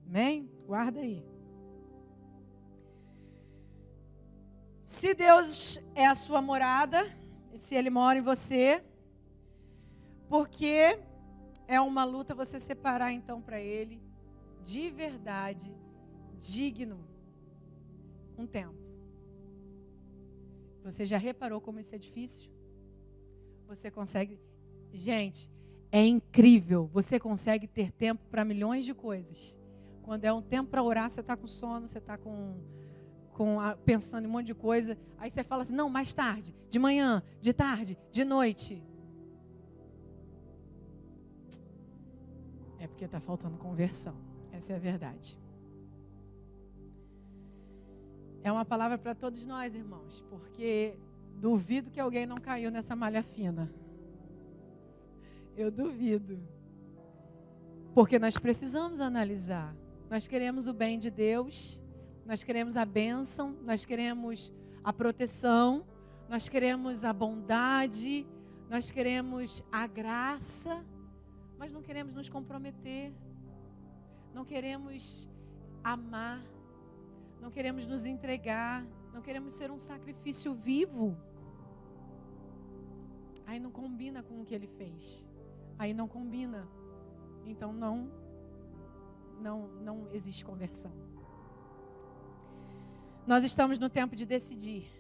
Amém? Guarda aí. Se Deus é a sua morada, se Ele mora em você, porque é uma luta você separar então para Ele, de verdade, digno, um tempo. Você já reparou como isso é difícil? Você consegue... Gente, é incrível. Você consegue ter tempo para milhões de coisas. Quando é um tempo para orar, você está com sono, você está pensando em um monte de coisa. Aí você fala assim, não, mais tarde, de manhã, de tarde, de noite. É porque está faltando conversão. Essa é a verdade. É uma palavra para todos nós, irmãos, porque duvido que alguém não caiu nessa malha fina. Eu duvido. Porque nós precisamos analisar. Nós queremos o bem de Deus, nós queremos a bênção, nós queremos a proteção, nós queremos a bondade, nós queremos a graça, mas não queremos nos comprometer, não queremos amar, não queremos nos entregar, não queremos ser um sacrifício vivo. Aí não combina com o que Ele fez. Aí não combina. Então não existe conversão. Nós estamos no tempo de decidir.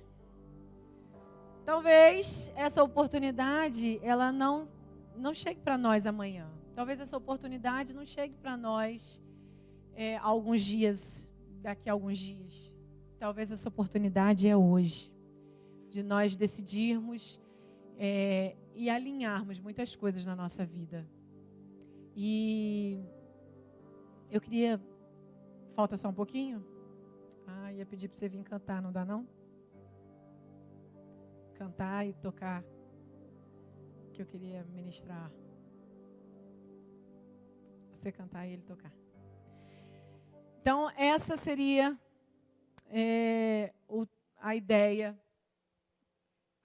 Talvez essa oportunidade ela não chegue para nós amanhã. Talvez essa oportunidade não chegue para nós alguns dias, daqui a alguns dias. Talvez essa oportunidade é hoje, de nós decidirmos e alinharmos muitas coisas na nossa vida. E eu queria... Falta só um pouquinho? Ia pedir para você vir cantar, não dá não? Cantar e tocar, que eu queria ministrar. Você cantar e ele tocar. Então, essa seria a ideia,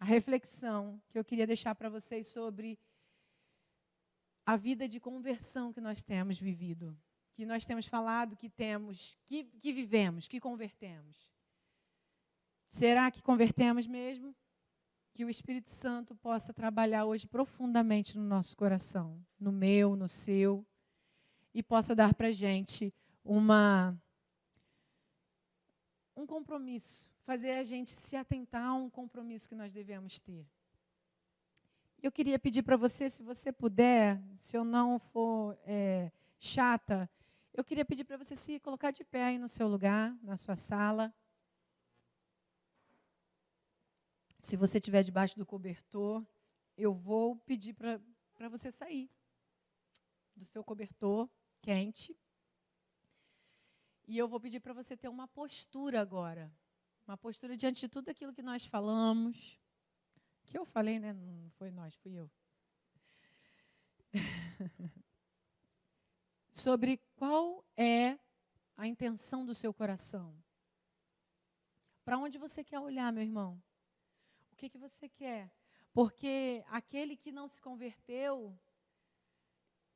a reflexão que eu queria deixar para vocês sobre a vida de conversão que nós temos vivido, que nós temos falado, que temos, que vivemos, que convertemos. Será que convertemos mesmo? Que o Espírito Santo possa trabalhar hoje profundamente no nosso coração, no meu, no seu, e possa dar para a gente um compromisso, fazer a gente se atentar a um compromisso que nós devemos ter. Eu queria pedir para você, se você puder, se eu não for chata, eu queria pedir para você se colocar de pé aí no seu lugar, na sua sala. Se você estiver debaixo do cobertor, eu vou pedir para você sair do seu cobertor quente. E eu vou pedir para você ter uma postura agora. Uma postura diante de tudo aquilo que nós falamos. Que eu falei, né? Não foi nós, fui eu. Sobre qual é a intenção do seu coração. Para onde você quer olhar, meu irmão? O que você quer? Porque aquele que não se converteu,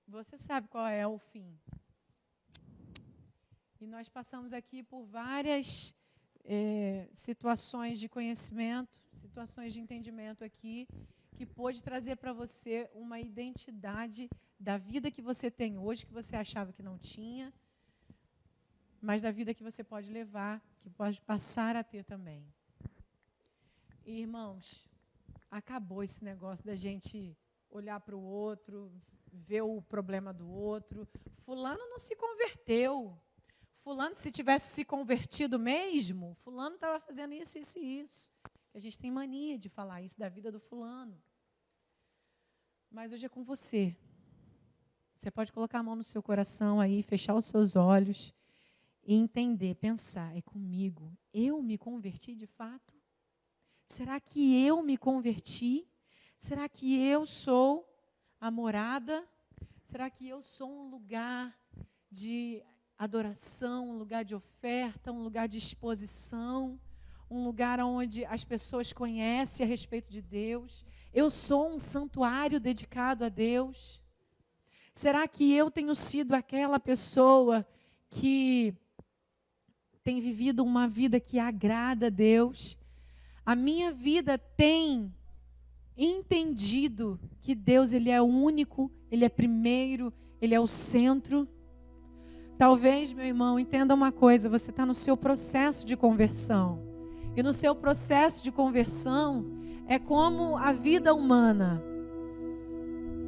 você sabe qual é o fim. E nós passamos aqui por várias situações de conhecimento, situações de entendimento aqui, que pôde trazer para você uma identidade da vida que você tem hoje, que você achava que não tinha, mas da vida que você pode levar, que pode passar a ter também. E, irmãos, acabou esse negócio da gente olhar para o outro, ver o problema do outro. Fulano não se converteu. Fulano, se tivesse se convertido mesmo, fulano estava fazendo isso, isso e isso. A gente tem mania de falar isso da vida do fulano. Mas hoje é com você. Você pode colocar a mão no seu coração aí, fechar os seus olhos e entender, pensar, é comigo. Eu me converti de fato? Será que eu me converti? Será que eu sou a morada? Será que eu sou um lugar de adoração, um lugar de oferta, um lugar de exposição, um lugar onde as pessoas conhecem a respeito de Deus? Eu sou um santuário dedicado a Deus? Será que eu tenho sido aquela pessoa que tem vivido uma vida que agrada a Deus? A minha vida tem entendido que Deus, Ele é único, Ele é primeiro, Ele é o centro? Talvez, meu irmão, entenda uma coisa, você está no seu processo de conversão. E no seu processo de conversão, é como a vida humana.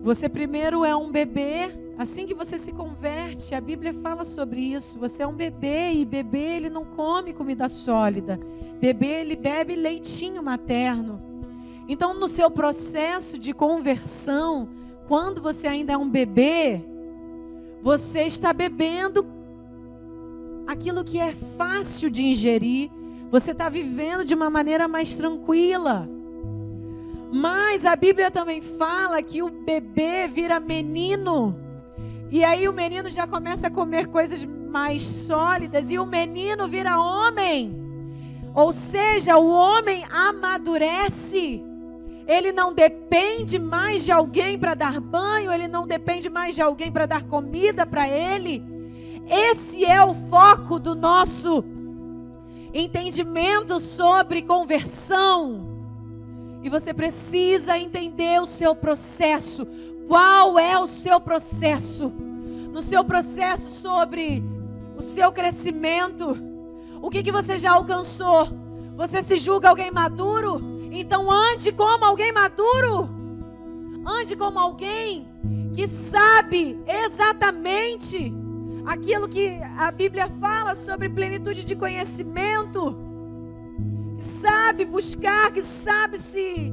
Você primeiro é um bebê, assim que você se converte, a Bíblia fala sobre isso. Você é um bebê e bebê ele não come comida sólida. Bebê ele bebe leitinho materno. Então no seu processo de conversão, quando você ainda é um bebê, você está bebendo aquilo que é fácil de ingerir. Você está vivendo de uma maneira mais tranquila. Mas a Bíblia também fala que o bebê vira menino. E aí o menino já começa a comer coisas mais sólidas. E o menino vira homem. Ou seja, o homem amadurece. Ele não depende mais de alguém para dar banho. Ele não depende mais de alguém para dar comida para ele. Esse é o foco do nosso entendimento sobre conversão. E você precisa entender o seu processo. Qual é o seu processo? No seu processo sobre o seu crescimento, o que você já alcançou? Você se julga alguém maduro? Então ande como alguém maduro. Ande como alguém que sabe exatamente aquilo que a Bíblia fala sobre plenitude de conhecimento. Que sabe buscar, que sabe se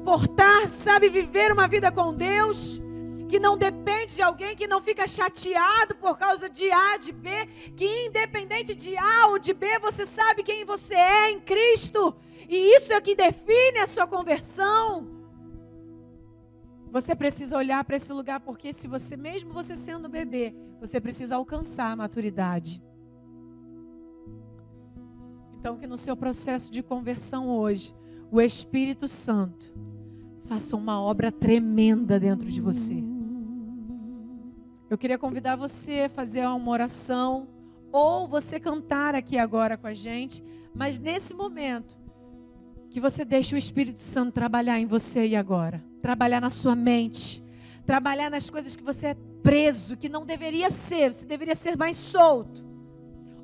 portar, sabe viver uma vida com Deus, que não depende de alguém, que não fica chateado por causa de A, de B, que independente de A ou de B, você sabe quem você é em Cristo, e isso é o que define a sua conversão. Você precisa olhar para esse lugar, porque se você, mesmo você sendo bebê, você precisa alcançar a maturidade. Então, que no seu processo de conversão hoje, o Espírito Santo faça uma obra tremenda dentro de você. Eu queria convidar você a fazer uma oração, ou você cantar aqui agora com a gente, mas nesse momento, que você deixe o Espírito Santo trabalhar em você e agora. Trabalhar na sua mente, trabalhar nas coisas que você é preso, que não deveria ser, você deveria ser mais solto.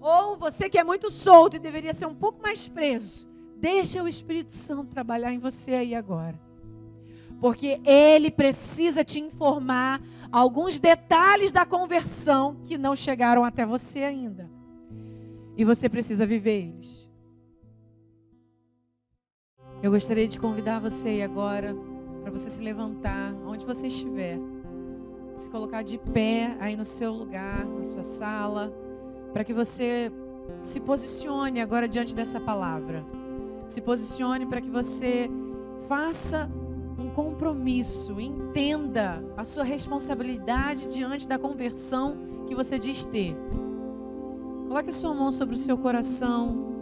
Ou você que é muito solto e deveria ser um pouco mais preso, deixa o Espírito Santo trabalhar em você aí agora. Porque Ele precisa te informar alguns detalhes da conversão que não chegaram até você ainda. E você precisa viver eles. Eu gostaria de convidar você aí agora, para você se levantar, onde você estiver. Se colocar de pé aí no seu lugar, na sua sala, para que você se posicione agora diante dessa palavra. Se posicione para que você faça um compromisso, entenda a sua responsabilidade diante da conversão que você diz ter. Coloque a sua mão sobre o seu coração.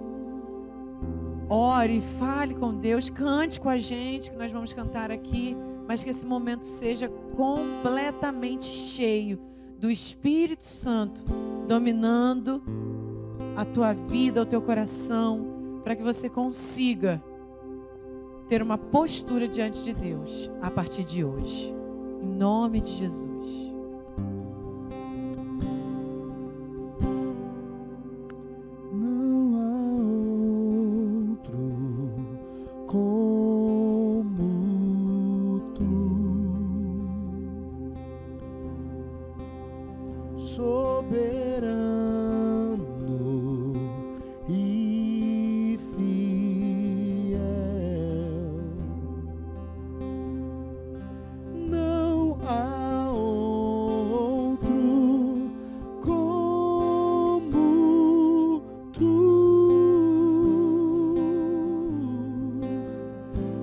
Ore, fale com Deus, cante com a gente, que nós vamos cantar aqui, mas que esse momento seja completamente cheio do Espírito Santo, dominando a tua vida, o teu coração, para que você consiga ter uma postura diante de Deus a partir de hoje. Em nome de Jesus. Não há outro como tu, soberano e fiel. Não há outro como tu,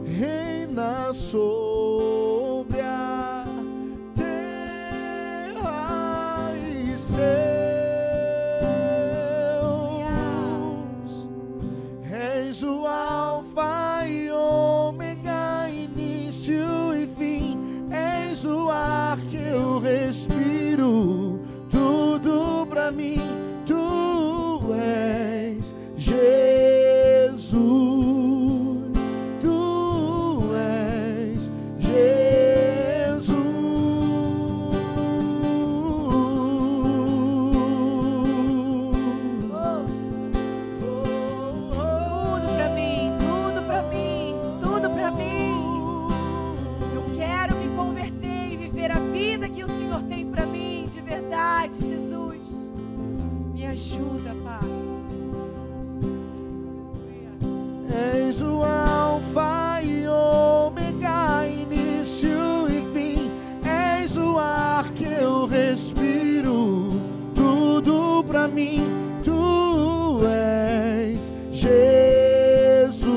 reina sobre a terra e céus. És o alfa e ômega, início e fim. És o ar que eu respiro, tudo pra mim. Tu és Jesus, tu és Jesus. Tudo pra mim, tudo pra mim, tudo pra mim. Eu quero me converter e viver a vida que o Senhor tem pra mim, de verdade, Jesus. Me ajuda, Pai. És o alfa e ômega, início e fim. És o ar que eu respiro, tudo pra mim. Tu és Jesus,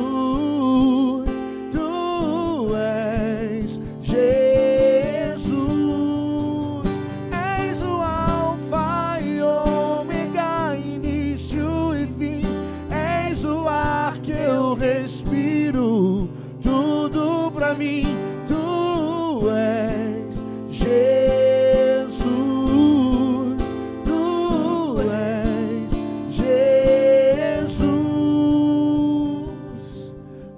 tu és Jesus. És o alfa e ômega, início e fim. És o ar que eu respiro, tudo pra mim. Tu és Jesus, tu és Jesus.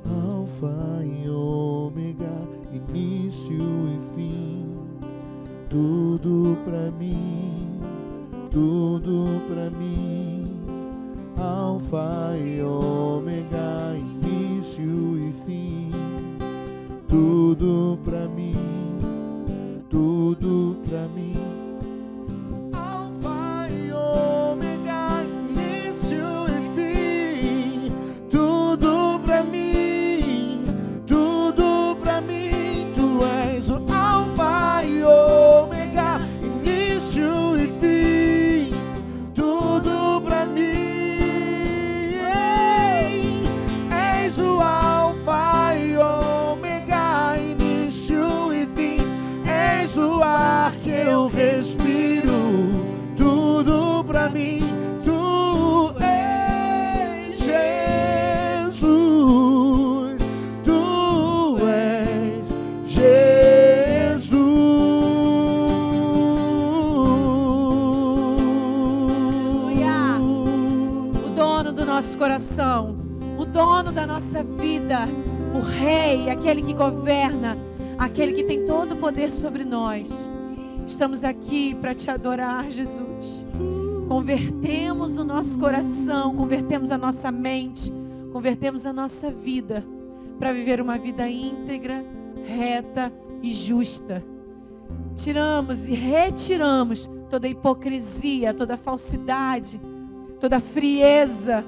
Alfa e ômega, início e fim. Tudo pra mim, tudo pra mim. Alfa e ômega, início e fim. Tudo pra mim, tudo pra mim. Alfa e ômega, início e fim. Tudo pra mim, tudo pra mim. Tu és o alfa e ômega, início e fim. Tudo pra mim. És o alfa e ômega, início e fim. És o ar que eu respiro, tudo pra mim. Tu és Jesus, tu és Jesus. Aleluia. O dono do nosso coração, o dono da nossa vida, o Rei, aquele que governa, aquele que tem todo o poder sobre nós. Estamos aqui para te adorar, Jesus. Convertemos o nosso coração, convertemos a nossa mente, convertemos a nossa vida para viver uma vida íntegra, reta e justa. Tiramos e retiramos toda hipocrisia, toda falsidade, toda frieza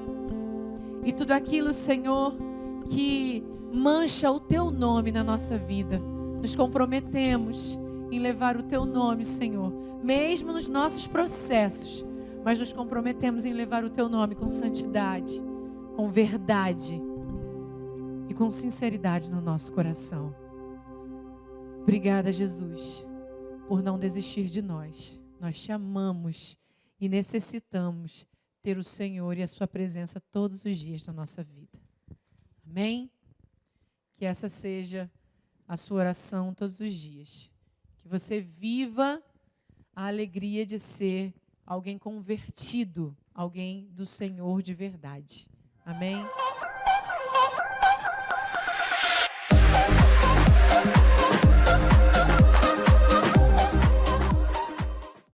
e tudo aquilo, Senhor, que mancha o Teu nome na nossa vida. Nos comprometemos em levar o Teu nome, Senhor, mesmo nos nossos processos, mas nos comprometemos em levar o Teu nome com santidade, com verdade e com sinceridade no nosso coração. Obrigada, Jesus, por não desistir de nós. Nós te amamos e necessitamos ter o Senhor e a sua presença todos os dias na nossa vida. Amém? Que essa seja a sua oração todos os dias. Que você viva a alegria de ser alguém convertido, alguém do Senhor de verdade. Amém?